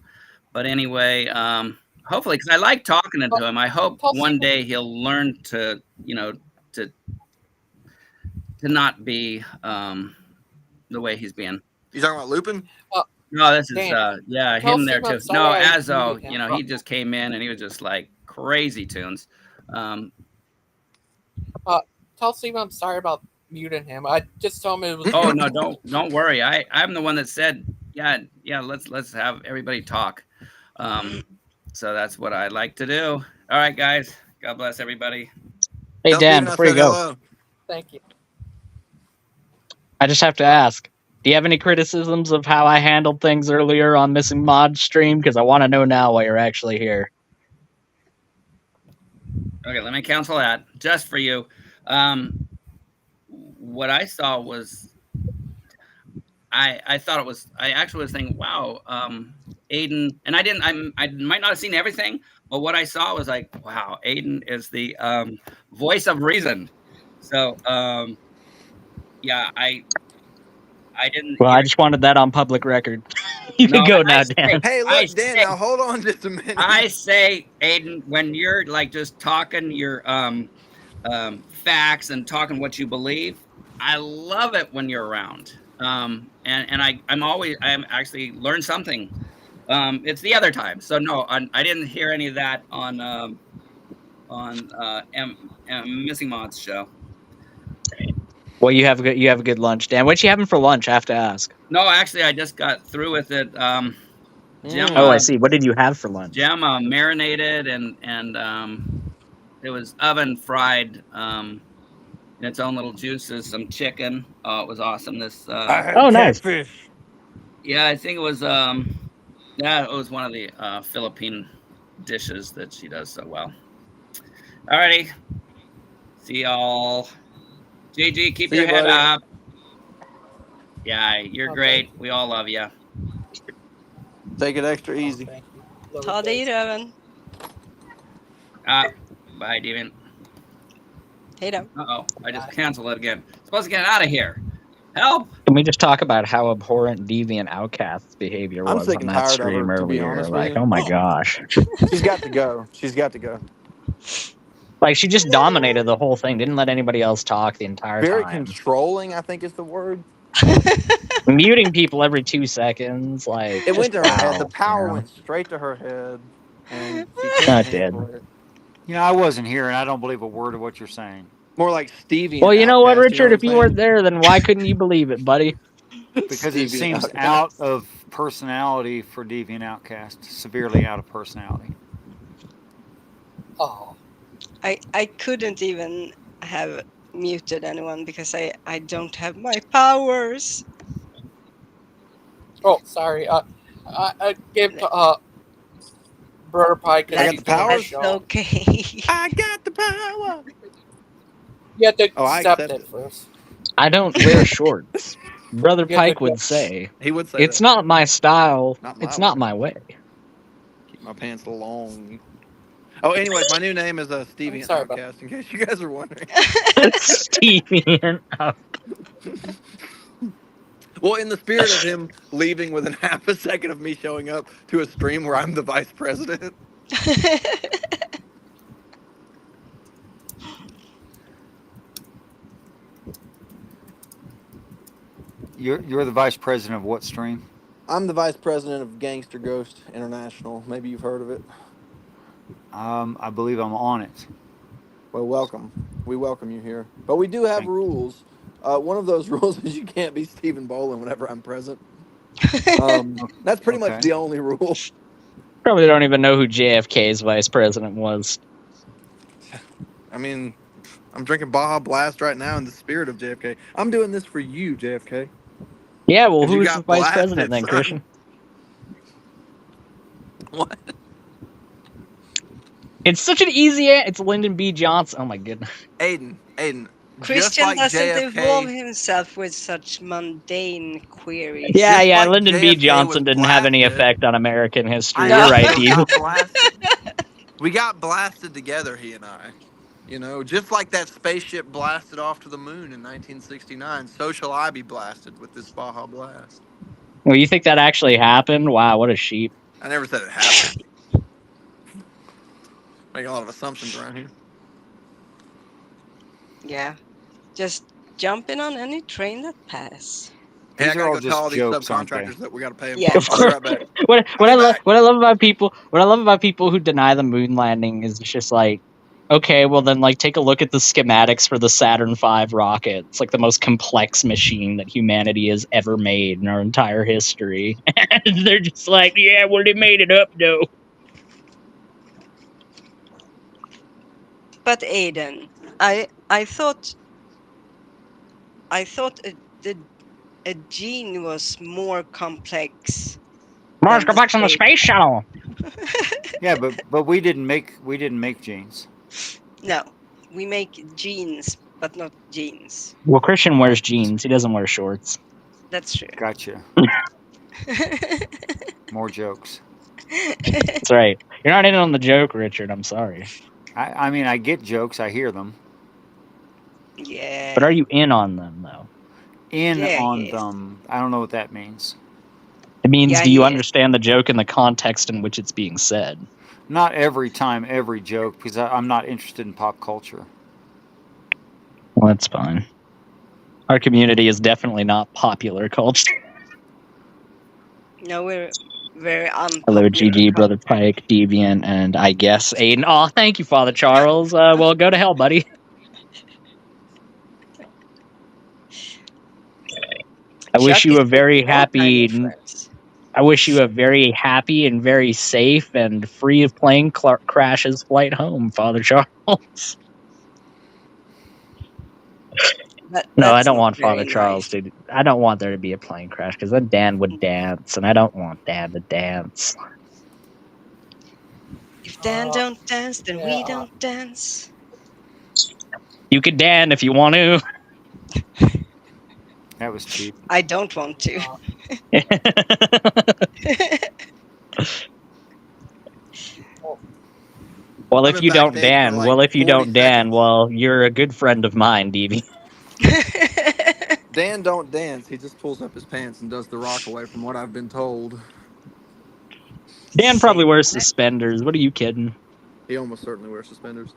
But anyway, hopefully, because I like talking to him. I hope one day he'll learn to, you know, to not be the way he's being. You talking about Lupin? No, this is yeah, him there too. No, Azo, you know, he just came in and he was just like crazy tunes. Tell Steve I'm sorry about muting him. I just told him it was. Oh no, don't worry. I'm the one that said yeah. Let's have everybody talk. So that's what I like to do. All right, guys. God bless everybody. Hey Dan, before you go, hello. Thank you. I just have to ask: do you have any criticisms of how I handled things earlier on Missing Mod stream? Because I want to know now why you're actually here. Okay, let me cancel that just for you. What I saw was, I thought it was, I actually was thinking, wow, Aiden, and I might not have seen everything, but what I saw was like, wow, Aiden is the voice of reason. So yeah, I didn't. Well, I just wanted that on public record. You can go now, Dan. Hey, look, Dan. Now hold on just a minute. I say, Aiden, when you're like just talking your facts and talking what you believe, I love it when you're around. And I'm actually learned something. It's the other time. So no, I didn't hear any of that on Missing Mods show. Well, you have a good lunch, Dan. What you having for lunch? I have to ask. No, actually, I just got through with it. Jim, I see. What did you have for lunch? Jim marinated and it was oven fried. In its own little juices, some chicken. Oh, it was awesome. This nice. Fish. Yeah, I think it was it was one of the Philippine dishes that she does so well. Alrighty. See y'all. GG, keep See your you, head buddy. up. Yeah, you're great. We all love you. Take it extra easy. Thank you. Love Ta you dig guys. röven. Bye, Deviant. Hej då. Uh-oh, I just Bye. canceled it again. Supposed to get out of here. Help! Can we just talk about how abhorrent Deviant Outcast's behavior I'm was sick on and that tired of stream her, to be earlier? honest with Like, you. oh my gosh. She's got to go. She's got to go. Like, she just dominated the whole thing, didn't let anybody else talk the entire Very time. controlling, I think is the word. Muting people every 2 seconds, like, It just went to her head. The wow. power You know? went straight to her head, and she No, couldn't it did. handle it. You know, I wasn't here, and I don't believe a word of what you're saying. More like Stevie. Well, you know what, Outcast, you know Richard? what If you weren't there, then why couldn't you believe it, buddy? Because it Stevie seems Outcast. out of personality for Deviant Outcast. Severely out of personality. Oh, I couldn't even have muted anyone because I don't have my powers. oh, sorry. I gave to Brother Pike because I got he's the doing the powers? show. That's okay. I got the power. You have to Oh, I accept accept it it. first. I don't wear shorts. Brother Yeah, Pike good would say, He would say it's that. not my style, Not my it's way. not my way. Keep my pants long. Oh, anyways, my new name is Stevie sorry about Outcast, in case you guys are wondering. Steven. Well, in the spirit of him leaving within half a second of me showing up to a stream where I'm the vice president. You're the vice president of what stream? I'm the vice president of Gangster Ghost International. Maybe you've heard of it. I believe I'm on it. Well, welcome. We welcome you here. But we do have Thank you. rules. One of those rules is you can't be Stephen Bolin whenever I'm present. That's pretty much Okay. the only rule. Probably don't even know who JFK's vice president was. I mean, I'm drinking Baja Blast right now in the spirit of JFK. I'm doing this for you, JFK. Yeah, well, 'Cause you who's got the vice blasted, president then, son. Christian? What? It's such an easy it's Lyndon B. Johnson. Oh my goodness. Aiden. Just Christian like doesn't JFK, involve himself with such mundane queries. Yeah, Just yeah, like Lyndon B. JFK Johnson was didn't have any blasted. effect on American history. I You're know, right, we Steve. got blasted. We got blasted together, he and I. You know, just like that spaceship blasted off to the moon in 1969, so shall I be blasted with this Baja Blast. Well, you think that actually happened? Wow, what a sheep. I never said it happened. Making a lot of assumptions around here. Yeah, just jump in on any train that pass. Hey, I These are gotta all go tell just all these jokes, aren't they? subcontractors that we gotta pay them. Yeah. I'll be right back. what I'll I be love back. what I love about people who deny the moon landing is just like, okay, well then like take a look at the schematics for the Saturn V rocket. It's like the most complex machine that humanity has ever made in our entire history. And they're just like, yeah, well they made it up though. But Aiden, I thought a gene was more complex. More than the complex on the space shuttle. Yeah, but we didn't make genes. No, we make genes, but not genes. Well, Christian wears jeans. He doesn't wear shorts. That's true. Gotcha. More jokes. That's right. You're not in on the joke, Richard. I'm sorry. I mean, I get jokes. I hear them. Yeah. But are you in on them, though? On them. I don't know what that means. It means, Yeah, do you yeah. understand the joke in the context in which it's being said? Not every time, every joke, because I'm not interested in pop culture. Well, that's fine. Our community is definitely not popular culture. No, we're very unpopular. Hello, GG, Brother Pike, Deviant, and I guess Aiden. Oh, thank you, Father Charles. Well, go to hell, buddy. I wish you a very happy. I wish you a very happy and very safe and free of plane crashes flight home, Father Charles. No, I don't want Father Charles to. I don't want there to be a plane crash because then Dan would dance, and I don't want Dan to dance. If Dan don't dance, then we don't dance. You could Dan if you want to. That was cheap. I don't want to. Well, I've if been you don't backstage for Dan, like well, if you 40 don't Dan, seconds. well, you're a good friend of mine, DB. Dan don't dance. He just pulls up his pants and does the rock away, from what I've been told. Dan Say probably wears what? suspenders. What are you kidding? He almost certainly wears suspenders.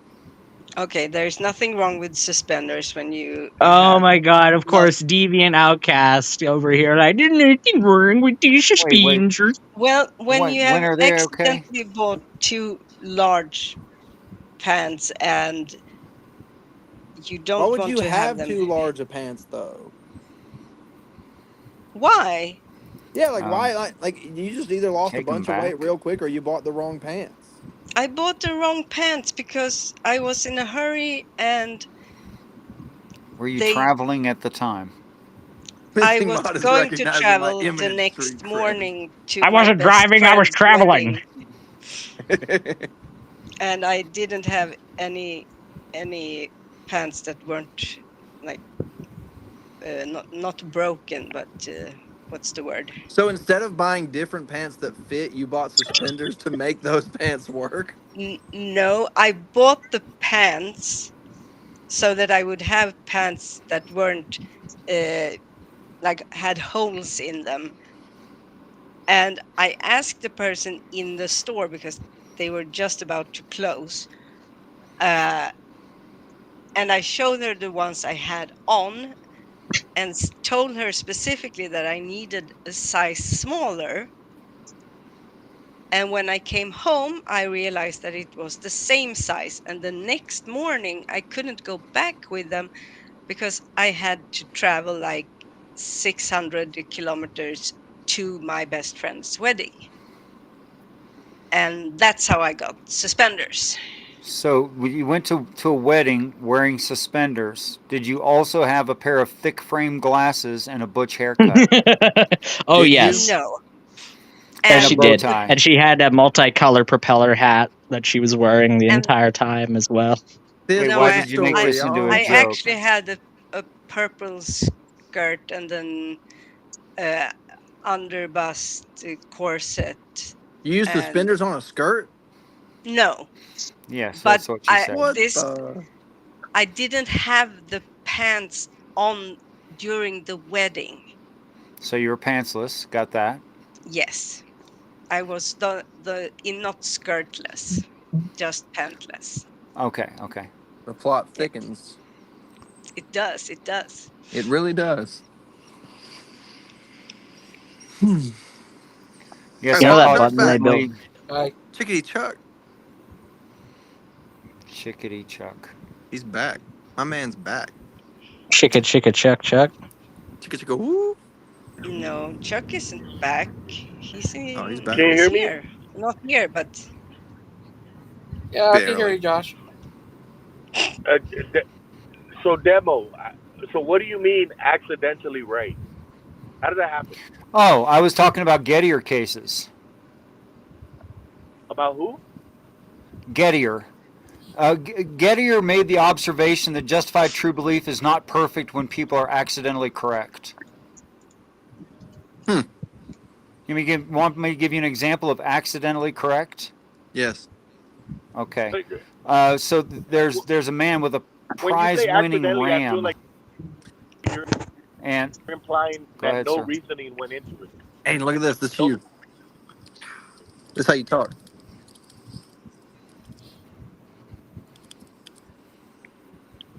Okay, there's nothing wrong with suspenders when you Oh have my god, of lost. course, Deviant Outcast over here. I didn't know anything wrong with these Wait. suspenders. Well, when you When have are they okay? accidentally bought too large pants and you Why don't would want you to have have them. too large of pants though? Why? Yeah, like why? Like you just either lost a Take 'em bunch of weight back. real quick, or you bought the wrong pants. I bought the wrong pants because I was in a hurry and Were you they traveling at the time? I Missing was Mod is going to recognizing my travel the imminent street next cred. morning to I my wasn't best driving, I was friend's traveling. wedding, and I didn't have any pants that weren't like not broken, but what's the word? So instead of buying different pants that fit, you bought suspenders to make those pants work? No, I bought the pants so that I would have pants that weren't like had holes in them. And I asked the person in the store because they were just about to close. And I showed her the ones I had on and told her specifically that I needed a size smaller. And when I came home, I realized that it was the same size. And the next morning, I couldn't go back with them because I had to travel like 600 kilometers to my best friend's wedding. And that's how I got suspenders. So you went to a wedding wearing suspenders. Did you also have a pair of thick frame glasses and a butch haircut? Oh, Did you? yes. No. Yes, And a she bow did. tie. And she had a multicolored propeller hat that she was wearing the And entire time as well. This Wait, no, why is I did you make I, this into a I joke? actually had a purple skirt and then underbust corset. You use And suspenders on a skirt? no, Yes, but that's what she said. What this the? I didn't have the pants on during the wedding. So you were pantsless. Got that. Yes, I was not skirtless, just pantless. Okay. The plot Yeah. thickens. It does. It does. It really does. Yes, You Hey, know I that Mod, call it Chuck's button they back. built? currently I Chickadee Chuck. Chickadee Chuck. He's back. My man's back. Chicka, chicka, chuck, chuck. Chicka chicka woo. No, Chuck isn't back. He's Oh, he's in. back. Can you He's hear me? here. Not here, but yeah, I can hear Barely. you, Josh. Uh, so demo. So what do you mean accidentally right? How did that happen? Oh, I was talking about Gettier cases. About who? Gettier. Gettier made the observation that justified true belief is not perfect when people are accidentally correct. Want me to give you an example of accidentally correct? Yes. Okay. Like, So there's a man with a when you say prize-winning accidentally, I feel ram, like you're and implying go that ahead, no sir. reasoning went into it. Hey, look at this. This is Don't- you. This is how you talk.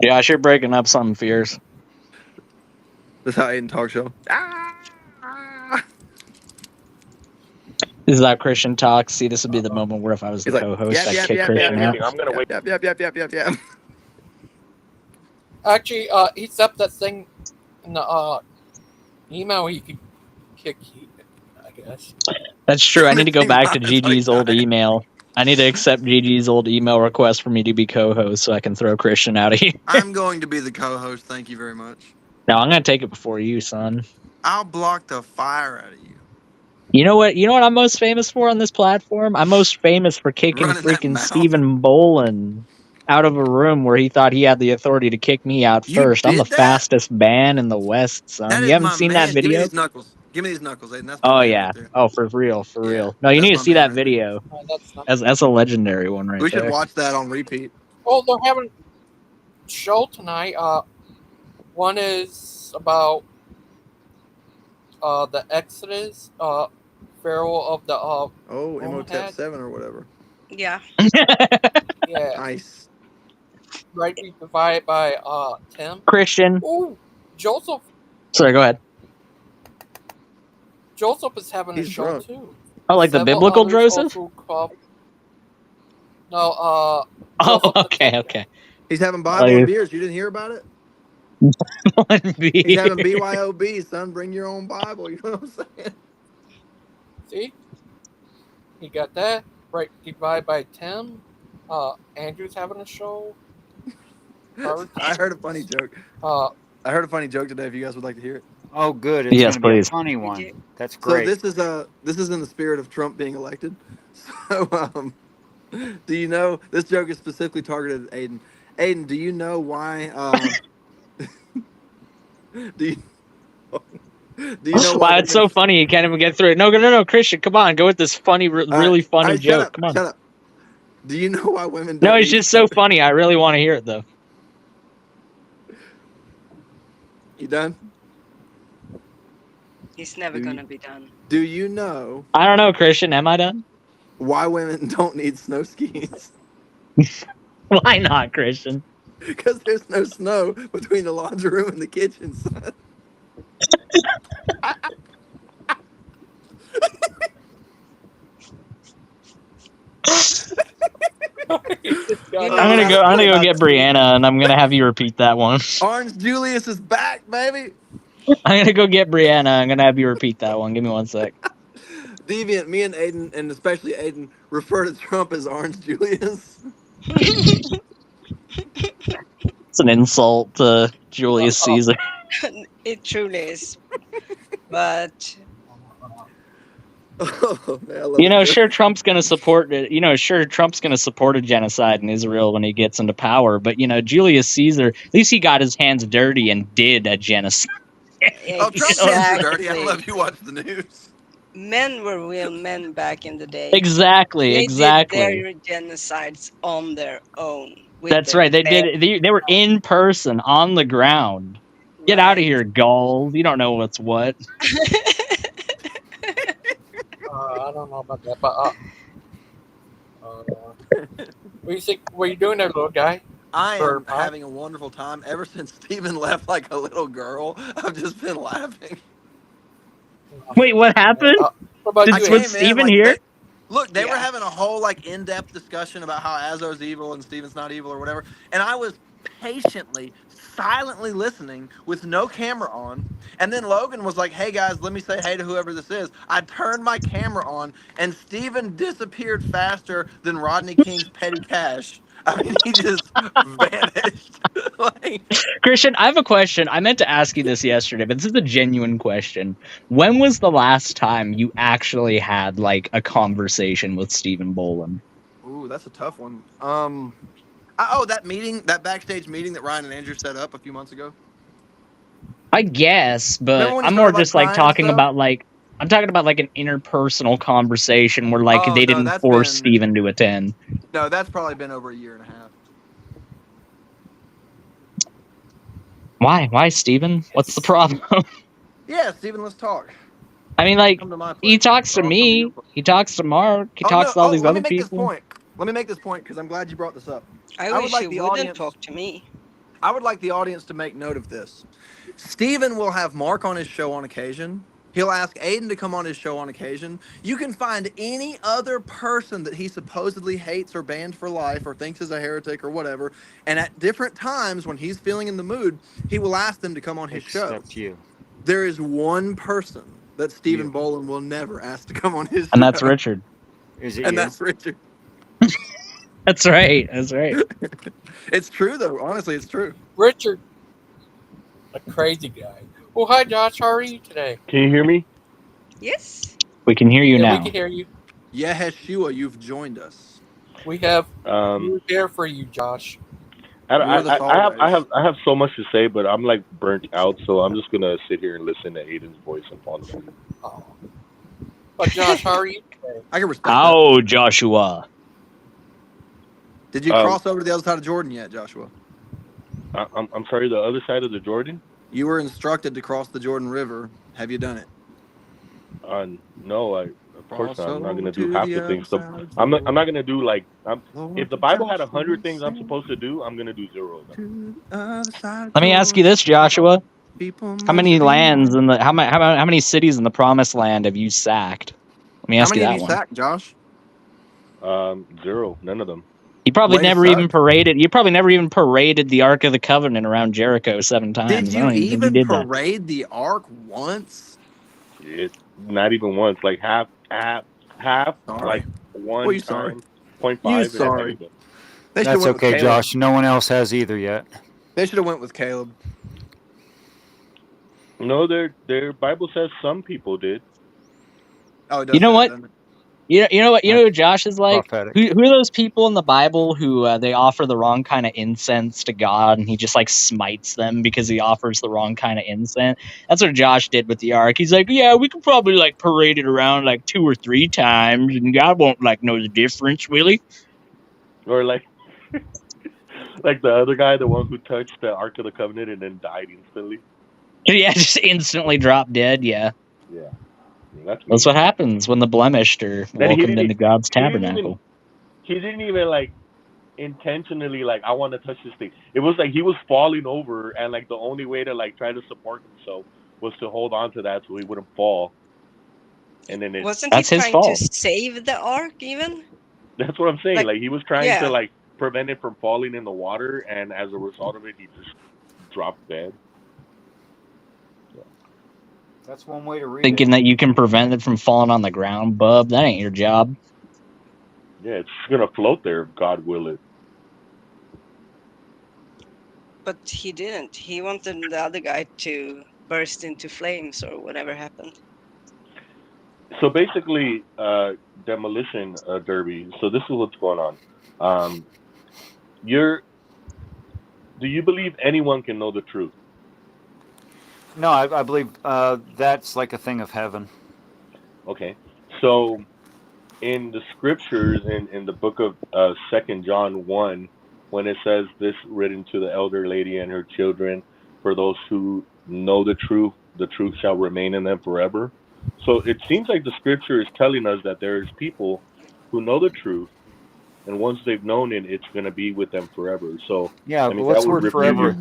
Josh, you're breaking up some fears. This is how Aiden talk show. This is how Christian talks. See, this would be the moment where if I was the He's like, co-host, yap, I'd yap, kick yap, Christian yap, out. Anything. I'm gonna wait. Yap, yap, yap, yap, yap, yap. Actually, he set up that thing in the email. He could kick you, I guess. That's true. I need to go Missing back to Mod is like Gigi's old dying. email. I need to accept Gigi's old email request for me to be co-host so I can throw Christian out of here. I'm going to be the co-host. Thank you very much. No, I'm going to take it before you, son. I'll block the fire out of you. You know what? You know what I'm most famous for on this platform? I'm most famous for kicking Running that freaking mouth. Stephen Bolin. out of a room where he thought he had the authority to kick me out You first. I'm the did that? fastest man in the West, son. That You is haven't my seen man. that Give me video? these knuckles. Give me these knuckles, Aiden. That's my Oh man yeah. right there. Oh, for real, for Yeah, real. No, you that's need to my see man that right there. video. That's not. That's a legendary one right We should there. watch that on repeat. Oh, they're having a show tonight. One is about the Exodus, Pharaoh of the Oh, Roman Imhotep head. 7 or whatever. Yeah. Yeah. Nice. Right, be provided by Tim. Christian. Ooh, Joseph. Sorry, go ahead. Joseph is having He's a show drunk. too. Oh, like the Several biblical others Joseph? also call- No, Oh, Joseph the okay, Taker. okay. He's having Bible and beers. You didn't hear about it? He's having BYOB, son. Bring your own Bible. You know what I'm saying? See? He got that. Right, divided by Tim. Andrew's having a show. I heard a funny joke. I heard a funny joke today. If you guys would like to hear it. Oh, good. It's Yes, going to be a please. funny one. That's So great. this is in the spirit of Trump being elected. So do you know this joke is specifically targeted at Aiden? Aiden, do you know why? Do you know why? Wow, it's so funny you can't even get through it. No, Christian, come on, go with this funny, really funny joke. Come on. Shut up. Do you know why women? No, don't it's need just so funny. I really want to hear it though. You done? He's never gonna be done. Do you know I don't know, Christian. Am I done? why women don't need snow skis? Why not, Christian? Because there's no snow between the laundry room and the kitchen, son. I'm gonna go get Brianna, and I'm gonna have you repeat that one. Orange Julius is back, baby. I'm gonna go get Brianna. I'm gonna have you repeat that one. Give me 1 sec. Deviant, me and Aiden, and especially Aiden, refer to Trump as Orange Julius. It's an insult to Julius Caesar. It truly is. But Oh, man, You know, sure, Trump's gonna support it. You know, sure, Trump's gonna support a genocide in Israel when he gets into power. But you know, Julius Caesar, at least he got his hands dirty and did a genocide. Oh, Trump's hands are dirty. I don't know if you watch the news. men were real men back in the day. Exactly, They exactly. did their genocides on their own. with That's their right. They bare- did. They were in person on the ground. Get out of here, gold. You don't know what's what. I don't know about that, but what are you doing there, little guy? I Or am pie? having a wonderful time. Ever since Steven left like a little girl, I've just been laughing. Wait, what happened? What about Did you? was Steven here? They were having a whole like in-depth discussion about how Azo's evil and Steven's not evil or whatever, and I was patiently, silently listening with no camera on. And then Logan was like, "Hey guys, let me say hey to whoever this is." I turned my camera on, and Steven disappeared faster than Rodney King's petty cash. I mean, he just vanished. Christian, I have a question. I meant to ask you this yesterday, but this is a genuine question. When was the last time you actually had like a conversation with Stephen Boland? Ooh, that's a tough one. That backstage meeting that Ryan and Andrew set up a few months ago. I guess, but Remember when he I'm more started, just like crying and talking stuff? about like I'm talking about like an interpersonal conversation where like Oh, they no, didn't that's force been- Stephen to attend. No, that's probably been over a year and a half. Why, Stephen? What's the problem? Yeah, Steven, let's talk. I mean, like Come to my place. he talks to Or I'll come to me, your place. he talks to Mark, he talks to all these let other me make people. This point. Let me make this point because I'm glad you brought this up. I would wish like you the wouldn't audience- talk to me. I would like the audience to make note of this. Steven will have Mark on his show on occasion. He'll ask Aiden to come on his show on occasion. You can find any other person that he supposedly hates or banned for life or thinks is a heretic or whatever. And at different times when he's feeling in the mood, he will ask them to come on his show. Except you. There is one person that Stephen Boland will never ask to come on his show. And that's Richard. Is it And you? that's Richard. That's right. That's right. It's true, though. Honestly, it's true. Richard, a crazy guy. Well, hi, Josh. How are you today? Can you hear me? Yes. We can hear you Yeah, now. we can hear you. Yeah, Yeshua, you've joined us. We have Um, we're there for you, Josh. You are the fall guys. I have so much to say, but I'm like burnt out, so I'm just gonna sit here and listen to Aiden's voice and fall asleep. Oh. But Josh, how are you today? I can respect that. How, Joshua? Did you cross over to the other side of Jordan yet, Joshua? I'm sorry, the other side of the Jordan? You were instructed to cross the Jordan River. Have you done it? No, of course not. I'm not gonna do to half the the other things. side of I'm not Jordan. gonna do like. If the Bible had 100 things I'm Joshua supposed to do, I'm gonna do 0 of them. to the other side of Let me ask you Jordan. this, Joshua. People How many must be lands warned. in the how many cities in the Promised Land have you sacked? Let me How ask you many have that you one. sacked, Josh? 0, none of them. You probably Way to never even suck. paraded. You probably never even paraded the Ark of the Covenant around Jericho 7 times. Did I you don't even think you even did that. parade the ark once? Not even once. Like half, Sorry. like Well, one you sorry. time, 0.5, You and sorry. everything. They should have That's went with okay, Caleb. Josh. No one else has either yet. They should have went with Caleb. No, their Bible says some people did. Oh, it does You know say that, what? doesn't it? You know what? You know That's who Josh is like? prophetic. Who are those people in the Bible who they offer the wrong kind of incense to God, and he just like smites them because he offers the wrong kind of incense? That's what Josh did with the Ark. He's like, yeah, we could probably like parade it around like 2 or 3 times, and God won't like know the difference, will he? Or like like the other guy, the one who touched the Ark of the Covenant and then died instantly. Yeah, just instantly drop dead. Yeah, Yeah, that's me. that's what happens when the blemished are Then welcomed into God's tabernacle. he didn't even like intentionally like I want to touch this thing. It was like he was falling over, and like the only way to like try to support himself was to hold on to that so he wouldn't fall. And then Wasn't he That's his trying to fault. save the ark even? that's what I'm saying. Like he was trying to Yeah. like prevent it from falling in the water, and as a result of it, he just dropped dead. That's one way to read Thinking it. that you can prevent it from falling on the ground, bub. That ain't your job. Yeah, it's gonna float there if God will it. But he didn't. He wanted the other guy to burst into flames or whatever happened. So basically, demolition derby. So this is what's going on. Do you believe anyone can know the truth? No, I believe that's like a thing of heaven. Okay. So in the scriptures, in the book of 2 John 1, when it says this written to the elder lady and her children, for those who know the truth shall remain in them forever. So it seems like the scripture is telling us that there's people who know the truth, and once they've known it, it's going to be with them forever. So Yeah, I but mean, what's that the would word refute forever? your.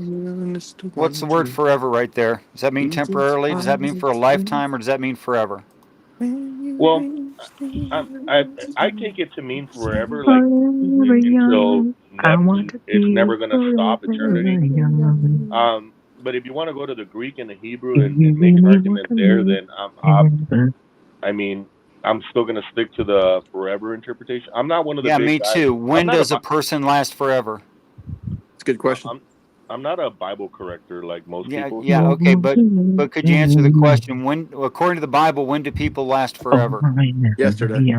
What's the word forever right there? Does that mean temporarily? Does that mean for a lifetime, or does that mean forever? Well, I take it to mean forever, like until it's never gonna stop eternity. But if you want to go to the Greek and the Hebrew and make an argument there, then I mean, I'm still gonna stick to the forever interpretation. I'm not one of the Yeah, big me guys. too. When does a person last forever? It's a good question. I'm not a Bible corrector like most people. Yeah, So. okay, but could you answer the question? When, according to the Bible, when do people last forever? Yesterday.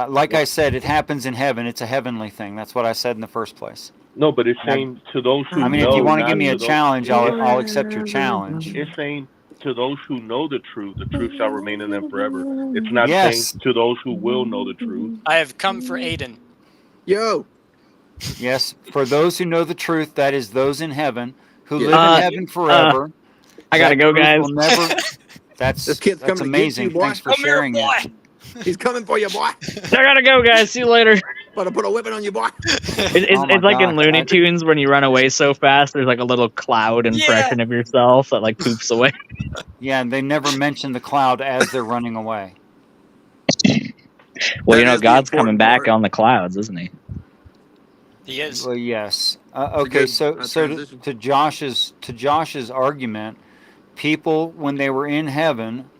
Like I said, it happens in heaven. It's a heavenly thing. That's what I said in the first place. No, but it's saying to those who I mean, know. if you want to not give me a to those, challenge, I'll accept your challenge. It's saying to those who know the truth shall remain in them forever. It's not saying Yes. to those who will know the truth. I have come for Aiden. Yo. Yes, for those who know the truth, that is those in heaven who live in heaven forever. I gotta go, guys. Will never. This kid's coming amazing. to get you, boy. Thanks for sharing it. He's coming for you, boy. I gotta go, guys. See you later. About to put a whipping on you, boy. It's like in Looney Tunes when you run away so fast. There's like a little cloud impression of yourself that like poops away. Yeah, and they never mention the cloud as they're running away. Well, you know, God's coming back on the clouds, isn't he? He is. Well, yes. Okay, so to Josh's argument, people when they were in heaven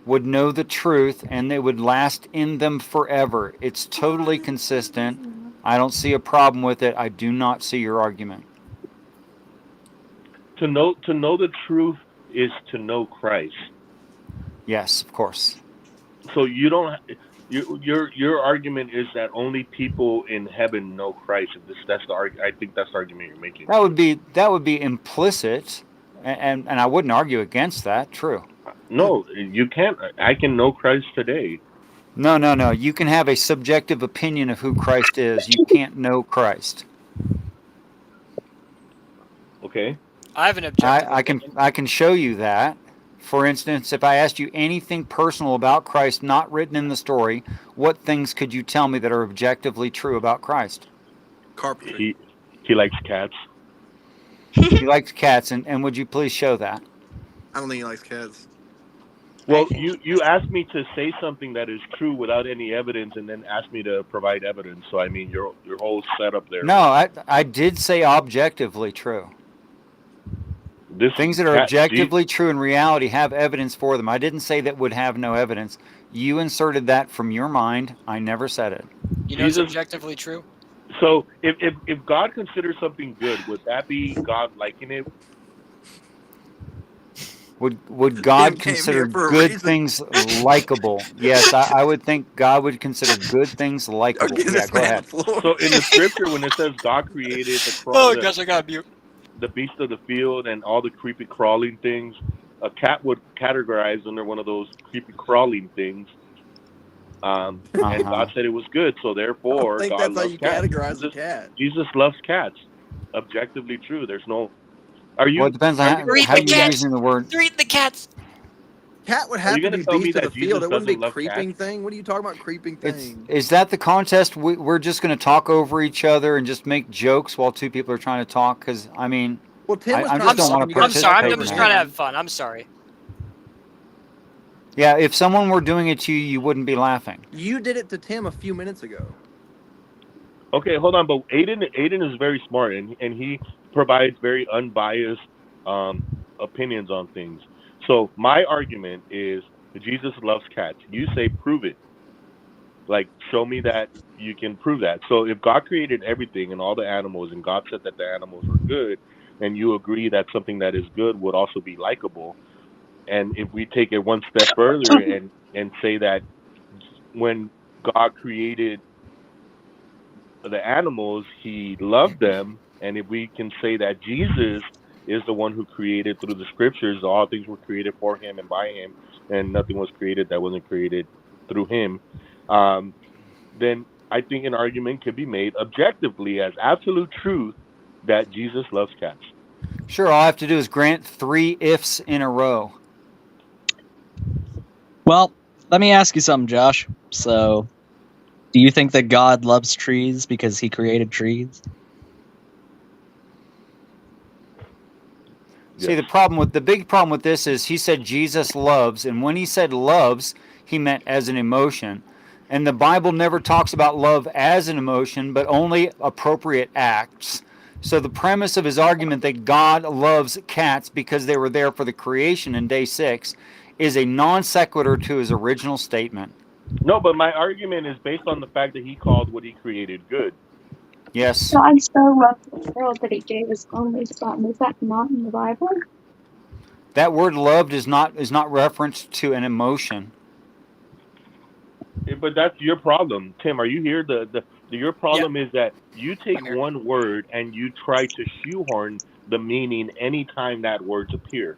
would know the truth and they would last in them forever. It's totally consistent. I don't see a problem with it. I do not see your argument. To know the truth is to know Christ. Yes, of course. So you don't. Your argument is that only people in heaven know Christ. If that's the I think that's the argument you're making. That would be implicit, and I wouldn't argue against that. True. No, you can't. I can know Christ today. No. You can have a subjective opinion of who Christ is. You can't know Christ. Okay. I have an objective opinion. I can show you that. For instance, if I asked you anything personal about Christ not written in the story, what things could you tell me that are objectively true about Christ? Carpentry. He likes cats. He likes cats, and would you please show that? I don't think he likes cats. Well, you asked me to say something that is true without any evidence, and then asked me to provide evidence. So I mean, your whole setup there. No, I did say objectively true. Things that are objectively true in reality have evidence for them. I didn't say that would have no evidence. You inserted that from your mind. I never said it. You know, it's objectively true. So if God considers something good, would that be God liking it? Would God consider good things likable? Yes, I would think God would consider good things likable. Yeah, go ahead. So in the scripture, when it says God created I got mute. The beast of the field and all the creepy crawling things, a cat would categorize under one of those creepy crawling things. And God said it was good, so therefore, I think God that's how you categorize a cat. Jesus loves cats. Objectively true. There's no. Are you? Well, it depends on how you're using the word. They're eating the cats. Cat would have to be beast of the field. It wouldn't be creeping thing. What are you talking about, creeping thing? Is that the contest? We're just going to talk over each other and just make jokes while two people are trying to talk? Because, I mean, well, Tim was I just don't want to participate. I'm sorry. I'm just trying to have fun. I'm sorry. Yeah, if someone were doing it to you, you wouldn't be laughing. You did it to Tim a few minutes ago. Okay, hold on. But Aiden is very smart, and he provides very unbiased opinions on things. So my argument is that Jesus loves cats. You say prove it. Like, show me that you can prove that. So if God created everything and all the animals, and God said that the animals were good, and you agree that something that is good would also be likable, and if we take it one step further and say that when God created the animals, he loved them, and if we can say that Jesus is the one who created through the scriptures, all things were created for him and by him, and nothing was created that wasn't created through him, then I think an argument could be made objectively as absolute truth that Jesus loves cats. Sure, all I have to do is grant 3 ifs in a row. Well, let me ask you something, Josh. So, do you think that God loves trees because he created trees? See, the big problem with this is he said Jesus loves, and when he said loves, he meant as an emotion. And the Bible never talks about love as an emotion, but only appropriate acts. So the premise of his argument that God loves cats because they were there for the creation in day 6 is a non sequitur to his original statement. No, but my argument is based on the fact that he called what he created good. Yes. God so loved the world that he gave his only son. Is that not in the Bible? That word loved is not referenced to an emotion. But that's your problem, Tim. Are you here? Your problem is that you take one word and you try to shoehorn the meaning anytime that words appear.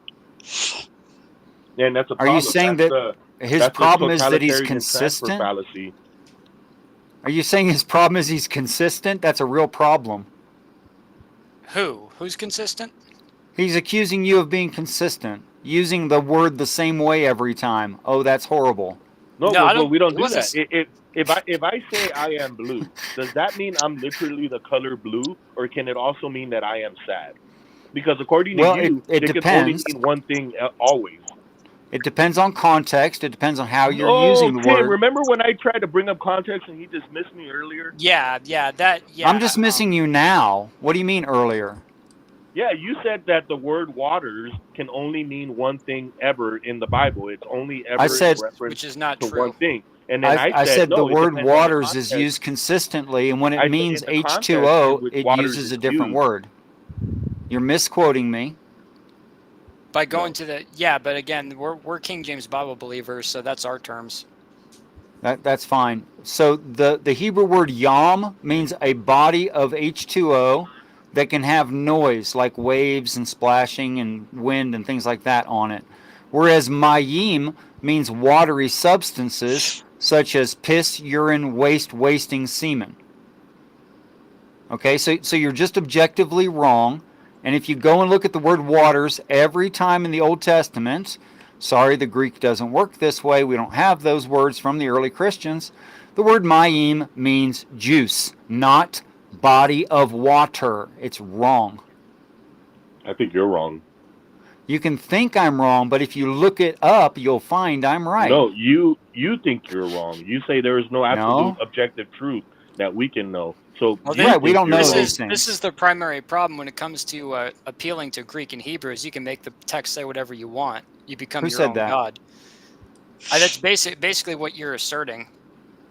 And that's a problem. Are you saying that his problem is that he's consistent? Fallacy. Are you saying his problem is he's consistent? That's a real problem. Who's consistent? He's accusing you of being consistent, using the word the same way every time. Oh, that's horrible. No, we don't do that. If I say I am blue, does that mean I'm literally the color blue, or can it also mean that I am sad? Because according to you, it depends. Can only mean one thing always. It depends on context. It depends on how you're using the word. Remember when I tried to bring up context and he dismissed me earlier? Yeah. I'm dismissing you now. What do you mean earlier? Yeah, you said that the word waters can only mean one thing ever in the Bible. It's only ever in reference which is not to true. one thing. And then I said the word waters is used consistently, and when it means H2O, it uses a different word. You're misquoting me. By going to but again, we're King James Bible believers, so that's our terms. That's fine. So the Hebrew word yam means a body of H2O that can have noise like waves and splashing and wind and things like that on it. Whereas mayim means watery substances such as piss, urine, waste, wasting semen. Okay, so you're just objectively wrong. And if you go and look at the word waters every time in the Old Testament, sorry, the Greek doesn't work this way. We don't have those words from the early Christians. The word mayim means juice, not body of water. It's wrong. I think you're wrong. You can think I'm wrong, but if you look it up, you'll find I'm right. No, you think you're wrong. You say there is no absolute objective truth that we can know. So well, we don't know these things. This is the primary problem when it comes to appealing to Greek and Hebrew. Is you can make the text say whatever you want. You become your own god. That's basically what you're asserting.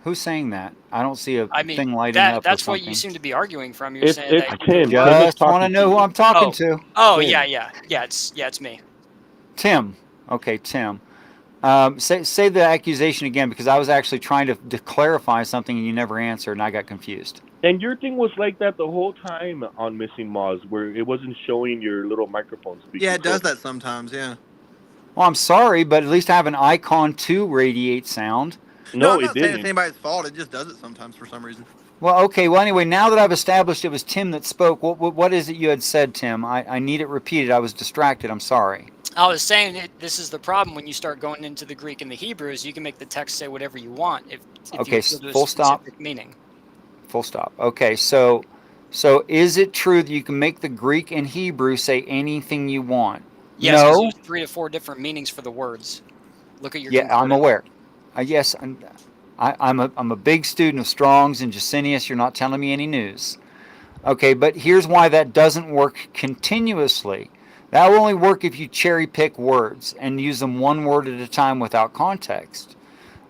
Who's saying that? I don't see a thing lighting up. That's what you seem to be arguing from. You're saying it's that Tim. Just want to know who I'm talking to. Oh, Tim. yeah. It's me. Tim. Okay, Tim. Say the accusation again, because I was actually trying to clarify something and you never answered, and I got confused. And your thing was like that the whole time on Missing Moz, where it wasn't showing your little microphone speaker. Yeah, it does that sometimes. Yeah. Well, I'm sorry, but at least I have an icon to radiate sound. No, I'm not saying it's anybody's fault. It just does it sometimes for some reason. Well, okay. Well, anyway, now that I've established it was Tim that spoke, what is it you had said, Tim? I need it repeated. I was distracted. I'm sorry. I was saying this is the problem when you start going into the Greek and the Hebrew is you can make the text say whatever you want if okay, you give it a full stop. meaning. Full stop. Okay, so is it true that you can make the Greek and Hebrew say anything you want? Yes, because there's 3 to 4 different meanings for the words. Look at your. Yeah, I'm aware. Yes, I'm a big student of Strong's and Jacinius. You're not telling me any news. Okay, but here's why that doesn't work continuously. That will only work if you cherry pick words and use them one word at a time without context.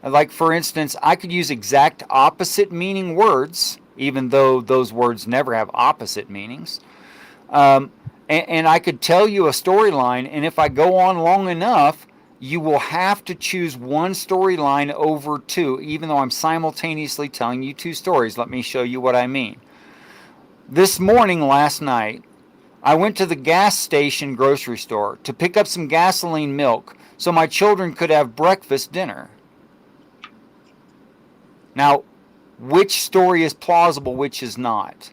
Like, for instance, I could use exact opposite meaning words, even though those words never have opposite meanings. And I could tell you a storyline, and if I go on long enough, you will have to choose one storyline over 2, even though I'm simultaneously telling you 2 stories. Let me show you what I mean. This morning, last night, I went to the gas station grocery store to pick up some gasoline milk so my children could have breakfast dinner. Now, which story is plausible, which is not?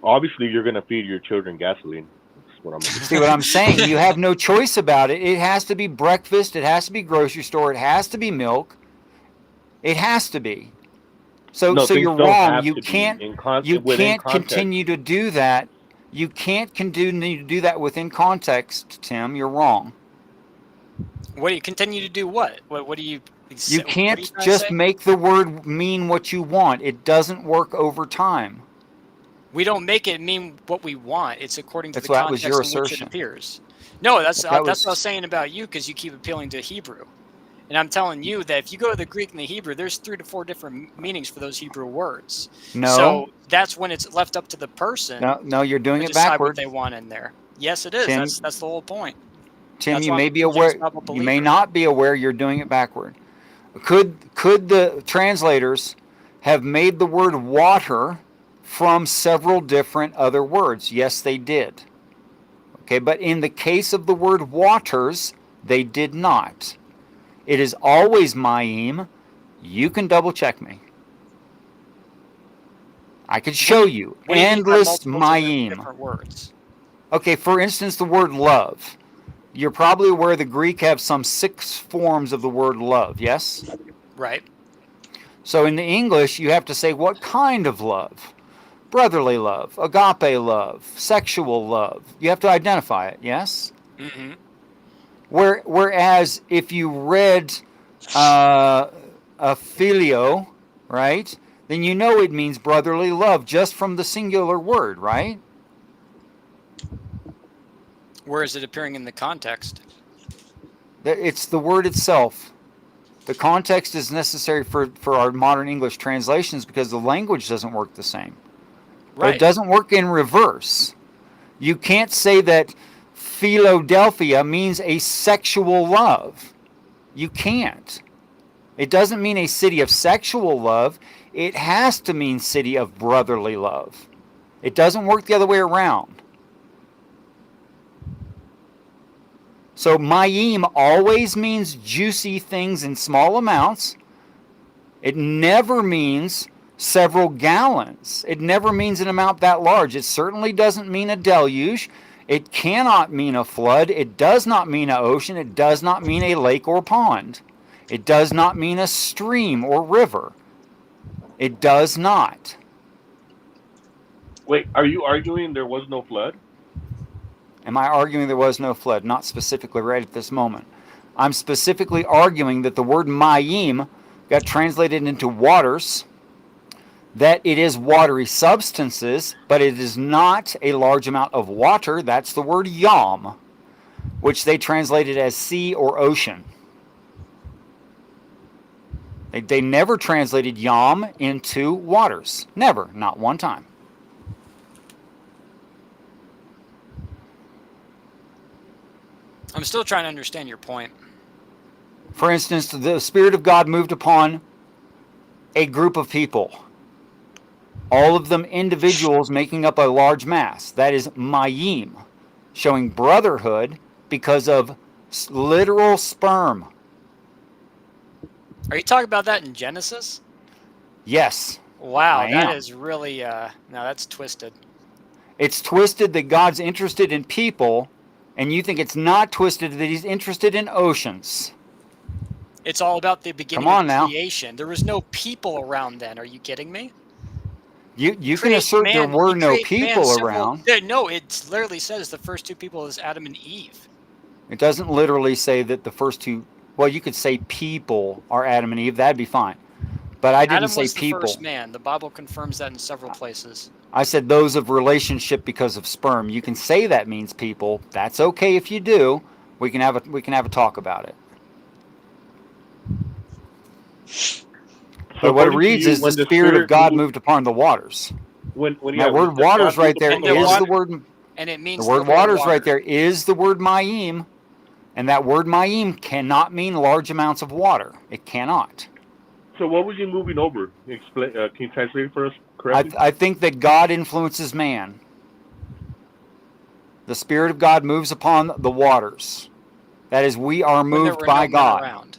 Obviously, you're going to feed your children gasoline. That's what I'm See what I'm saying? You have no choice about it. It has to be breakfast. It has to be grocery store. It has to be milk. It has to be. So you're wrong. You can't continue to do that. You can't continue to do that within context, Tim. You're wrong. What do you continue to do? What do you? You can't just make the word mean what you want. It doesn't work over time. We don't make it mean what we want. It's according to the context in which it appears. No, that's what I was saying about you, because you keep appealing to Hebrew. And I'm telling you that if you go to the Greek and the Hebrew, there's 3 to 4 different meanings for those Hebrew words. No. So that's when it's left up to the person. No, you're doing it decide backwards. what they want in there. Yes, it is. Tim, that's the whole point. Tim, you may be aware. You may not be aware you're doing it backward. Could the translators have made the word water from several different other words? Yes, they did. Okay, but in the case of the word waters, they did not. It is always mayim. You can double check me. I could show you endless mayim. Different words. Okay, for instance, the word love. You're probably aware the Greek have some 6 forms of the word love, yes? Right. So in the English, you have to say what kind of love. Brotherly love, agape love, sexual love. You have to identify it, yes? Mm-hmm. Whereas if you read a filio, right, then you know it means brotherly love just from the singular word, right? Where is it appearing in the context? It's the word itself. The context is necessary for our modern English translations because the language doesn't work the same. Right. But it doesn't work in reverse. You can't say that Philadelphia means a sexual love. You can't. It doesn't mean a city of sexual love. It has to mean city of brotherly love. It doesn't work the other way around. So mayim always means juicy things in small amounts. It never means several gallons. It never means an amount that large. It certainly doesn't mean a deluge. It cannot mean a flood. It does not mean an ocean. It does not mean a lake or pond. It does not mean a stream or river. It does not. Wait, are you arguing there was no flood? Am I arguing there was no flood? Not specifically right at this moment. I'm specifically arguing that the word mayim got translated into waters, that it is watery substances, but it is not a large amount of water. That's the word yam, which they translated as sea or ocean. They never translated yam into waters. Never. Not one time. I'm still trying to understand your point. For instance, the Spirit of God moved upon a group of people, all of them individuals making up a large mass. That is mayim, showing brotherhood because of literal sperm. Are you talking about that in Genesis? Yes. Wow, that is really, no, that's twisted. It's twisted that God's interested in people, and you think it's not twisted that he's interested in oceans. It's all about the beginning of creation. There was no people around then. Are you kidding me? You can assert there were no people around. No, it literally says the first two people is Adam and Eve. It doesn't literally say that the first two. Well, you could say people are Adam and Eve. That'd be fine. But I didn't say people. Adam was the first man. The Bible confirms that in several places. I said those of relationship because of sperm. You can say that means people. That's okay if you do. We can have a talk about it. So what it reads is the Spirit of God moved upon the waters. That word waters right there is the word. And it means the word waters right there is the word mayim, and that word mayim cannot mean large amounts of water. It cannot. So what was he moving over? Explain. Can you translate it for us correctly? I think that God influences man. The Spirit of God moves upon the waters. That is, we are moved by God.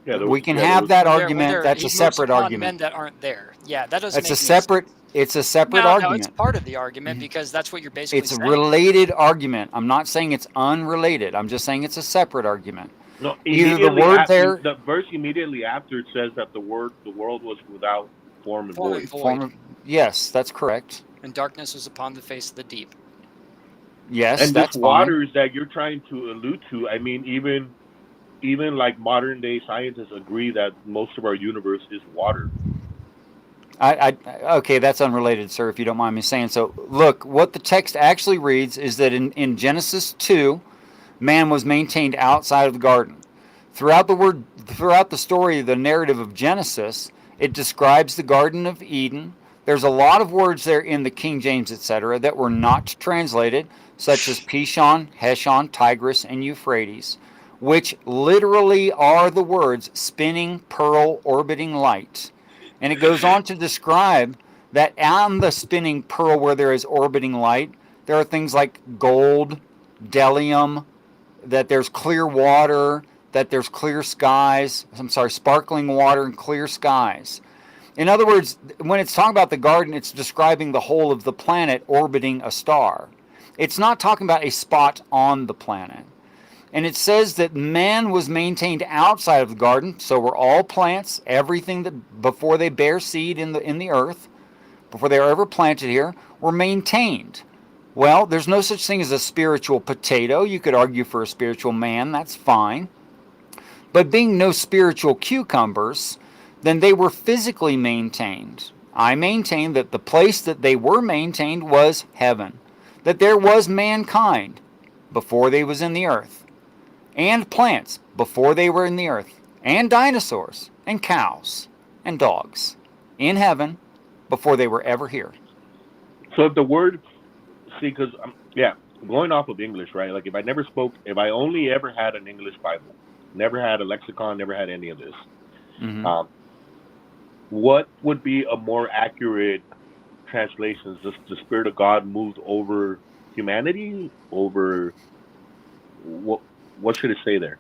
Yeah, we can have that argument. That's a separate argument. Men that aren't there. Yeah, that doesn't. It's a separate. It's a separate argument. No, it's part of the argument because that's what you're basically saying. It's a related argument. I'm not saying it's unrelated. I'm just saying it's a separate argument. No, either the word there. The verse immediately after it says that the world was without form and void. Yes, that's correct. And darkness was upon the face of the deep. Yes, and that's this waters that you're trying to allude to. I mean, even like modern day scientists agree that most of our universe is water. Okay, that's unrelated, sir, if you don't mind me saying so. Look, what the text actually reads is that in Genesis 2, man was maintained outside of the garden. Throughout the story, the narrative of Genesis, it describes the Garden of Eden. There's a lot of words there in the King James, etc., that were not translated, such as Pishon, Heshon, Tigris, and Euphrates, which literally are the words spinning, pearl, orbiting light. And it goes on to describe that on the spinning pearl where there is orbiting light, there are things like gold, bdellium, that there's clear water, that there's clear skies, sparkling water and clear skies. In other words, when it's talking about the garden, it's describing the whole of the planet orbiting a star. It's not talking about a spot on the planet. And it says that man was maintained outside of the garden, so were all plants, everything that before they bear seed in the earth, before they are ever planted here, were maintained. Well, there's no such thing as a spiritual potato. You could argue for a spiritual man, that's fine. But being no spiritual cucumbers, then they were physically maintained. I maintain that the place that they were maintained was heaven, that there was mankind before they was in the earth, and plants before they were in the earth, and dinosaurs, and cows, and dogs in heaven before they were ever here. So if the word, because, going off of English, right? Like if I only ever had an English Bible, never had a lexicon, never had any of this, Mm-hmm. What would be a more accurate translation? Is the Spirit of God moved over humanity? Over what? What should it say there?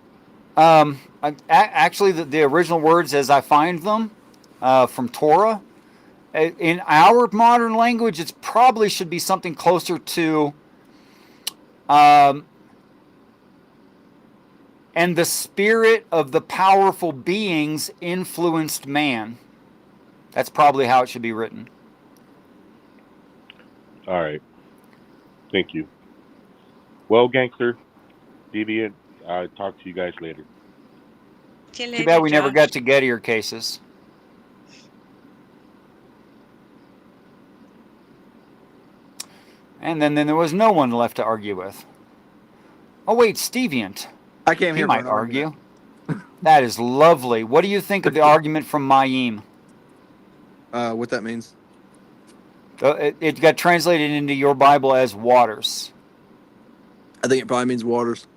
Actually, the original words as I find them from Torah, in our modern language, it probably should be something closer to, and the spirit of the powerful beings influenced man. That's probably how it should be written. All right. Thank you. Well, Gangster, Deviant, I'll talk to you guys later. See you Too later, bad we never Josh. got to Gettier cases. And then there was no one left to argue with. Oh wait, Steviant. I came He here might for an argument. argue. That is lovely. What do you think of the argument from Mayim? What that means? It got translated into your Bible as waters. I think it probably means waters.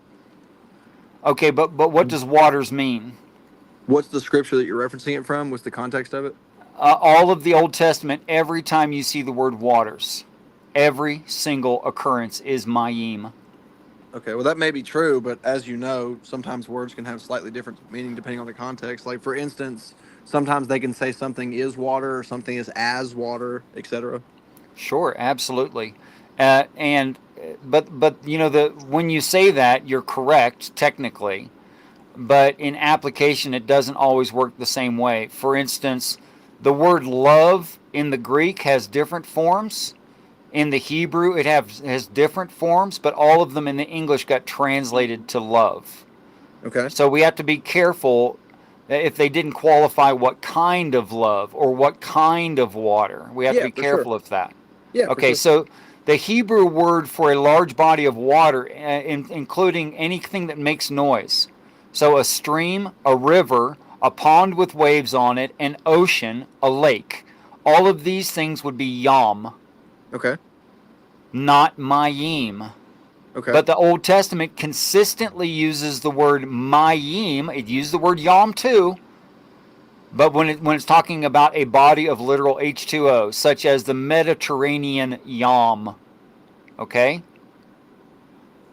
Okay, but what does waters mean? What's the scripture that you're referencing it from? What's the context of it? All of the Old Testament, every time you see the word waters, every single occurrence is Mayim. Okay, well, that may be true, but as you know, sometimes words can have slightly different meaning depending on the context. Like, for instance, sometimes they can say something is water or something is as water, etc. Sure, absolutely. But you know, when you say that, you're correct technically, but in application, it doesn't always work the same way. For instance, the word love in the Greek has different forms. In the Hebrew, it has different forms, but all of them in the English got translated to love. Okay. So we have to be careful if they didn't qualify what kind of love or what kind of water. We have to be careful of that. Yeah. Okay, so the Hebrew word for a large body of water, including anything that makes noise. So a stream, a river, a pond with waves on it, an ocean, a lake. All of these things would be yam. Okay. Not mayim. Okay. But the Old Testament consistently uses the word mayim. It used the word yam too. But when it's talking about a body of literal H2O, such as the Mediterranean yam, okay?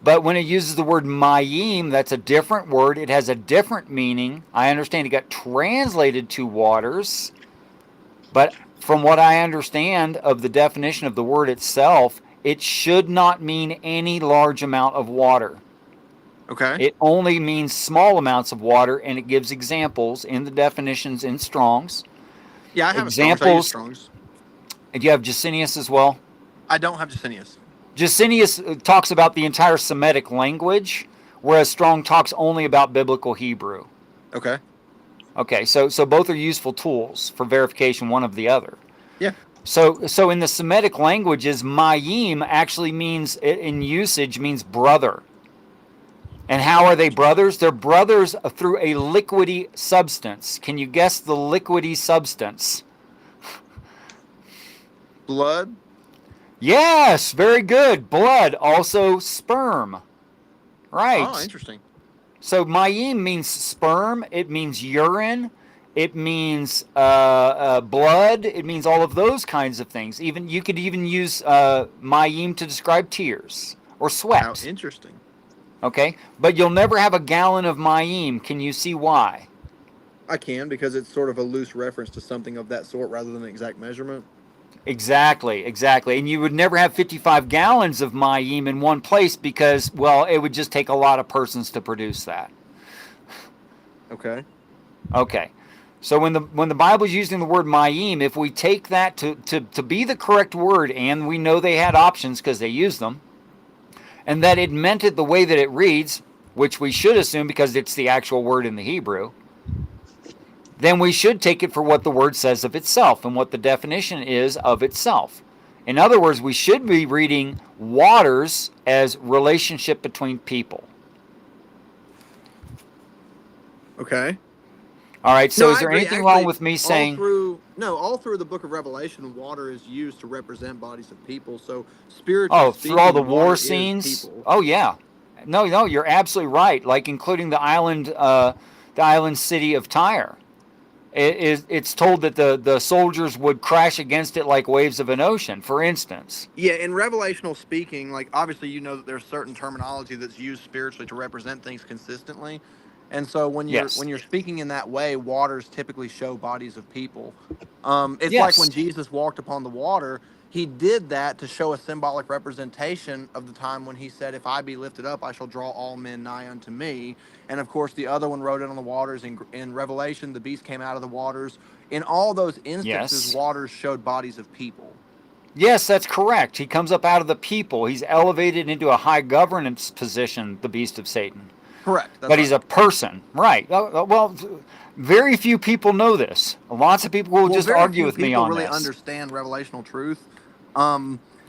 But when it uses the word mayim, that's a different word. It has a different meaning. I understand it got translated to waters, but from what I understand of the definition of the word itself, it should not mean any large amount of water. Okay. It only means small amounts of water, and it gives examples in the definitions in Strong's. Yeah, I have examples. Strong's. And you have Jacinius as well? I don't have Jacinius. Jacinius talks about the entire Semitic language, whereas Strong talks only about biblical Hebrew. Okay. Okay, so both are useful tools for verification, one of the other. Yeah. So in the Semitic languages, mayim actually means, in usage, means brother. And how are they brothers? They're brothers through a liquidy substance. Can you guess the liquidy substance? Blood? Yes, very good. Blood, also sperm. Right. Oh, interesting. So mayim means sperm. It means urine. It means blood. It means all of those kinds of things. Even you could even use mayim to describe tears or sweat. How interesting. Okay, but you'll never have a gallon of mayim. Can you see why? I can, because it's sort of a loose reference to something of that sort rather than an exact measurement. Exactly. And you would never have 55 gallons of mayim in one place because, well, it would just take a lot of persons to produce that. Okay. Okay. So when the Bible's using the word mayim, if we take that to be the correct word, and we know they had options because they used them, and that it meant it the way that it reads, which we should assume because it's the actual word in the Hebrew, then we should take it for what the word says of itself and what the definition is of itself. In other words, we should be reading waters as relationship between people. Okay. All right, so is there anything wrong with me saying... all through the book of Revelation, water is used to represent bodies of people. So spiritually speaking, through all the war scenes? Oh, yeah. No, you're absolutely right. Like including the island city of Tyre. it's told that the soldiers would crash against it like waves of an ocean, for instance. Yeah, in revelational speaking, like obviously you know that there's certain terminology that's used spiritually to represent things consistently. And so when you're speaking in that way, waters typically show bodies of people. It's like when Jesus walked upon the water, he did that to show a symbolic representation of the time when he said, "If I be lifted up, I shall draw all men nigh unto me." And of course, the other one wrote it on the waters. In Revelation, the beast came out of the waters. In all those instances, waters showed bodies of people. Yes, that's correct. He comes up out of the people. He's elevated into a high governance position, the beast of Satan. Correct. But he's a person. Right. Well, very few people know this. Lots of people will just argue with me on this. Very few people really understand revelational truth.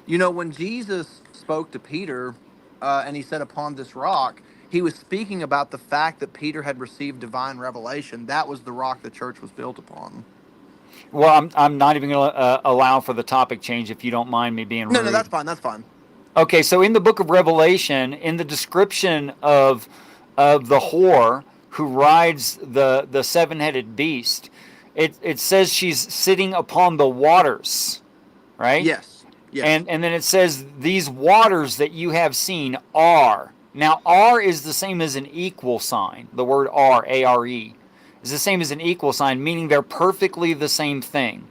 You know, when Jesus spoke to Peter and he said, "Upon this rock," he was speaking about the fact that Peter had received divine revelation. That was the rock the church was built upon. Well, I'm not even going to allow for the topic change if you don't mind me being rude. No, that's fine. That's fine. Okay, so in the book of Revelation, in the description of the whore who rides the seven-headed beast, it says she's sitting upon the waters, right? Yes. And then it says these waters that you have seen are. Now, are is the same as an equal sign. The word are, A-R-E, is the same as an equal sign, meaning they're perfectly the same thing.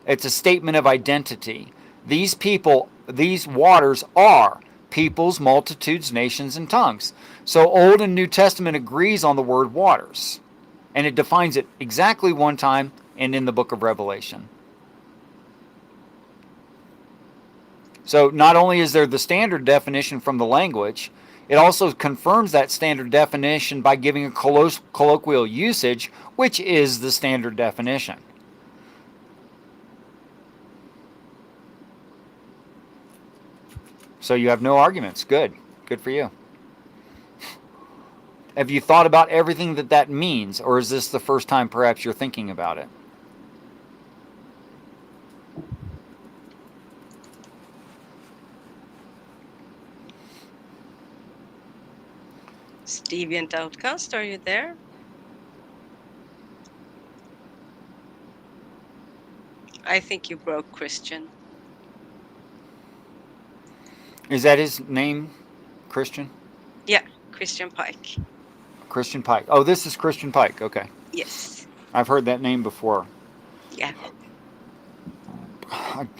It's a statement of identity. These people, these waters are peoples, multitudes, nations, and tongues. So Old and New Testament agrees on the word waters. And it defines it exactly one time and in the book of Revelation. So not only is there the standard definition from the language, it also confirms that standard definition by giving a colloquial usage, which is the standard definition. So you have no arguments. Good. Good for you. Have you thought about everything that means, or is this the first time perhaps you're thinking about it? Deviant Outcast, are you there? I think you broke Christian. Is that his name, Christian? Yeah, Christian Pike. Christian Pike. Oh, this is Christian Pike. Okay. Yes. I've heard that name before. Yeah.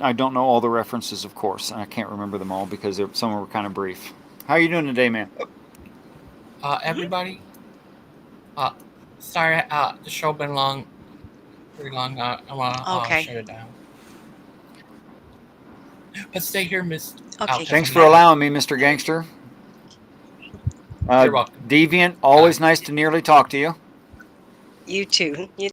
I don't know all the references, of course, and I can't remember them all because some were kind of brief. How are you doing today, man? Everybody. Sorry, the show been pretty long. I'm gonna shut it down. But stay here, Miss. Okay. Thanks for allowing me, Mr. Gangster. You're welcome. Deviant, always nice to nearly talk to you. You too. You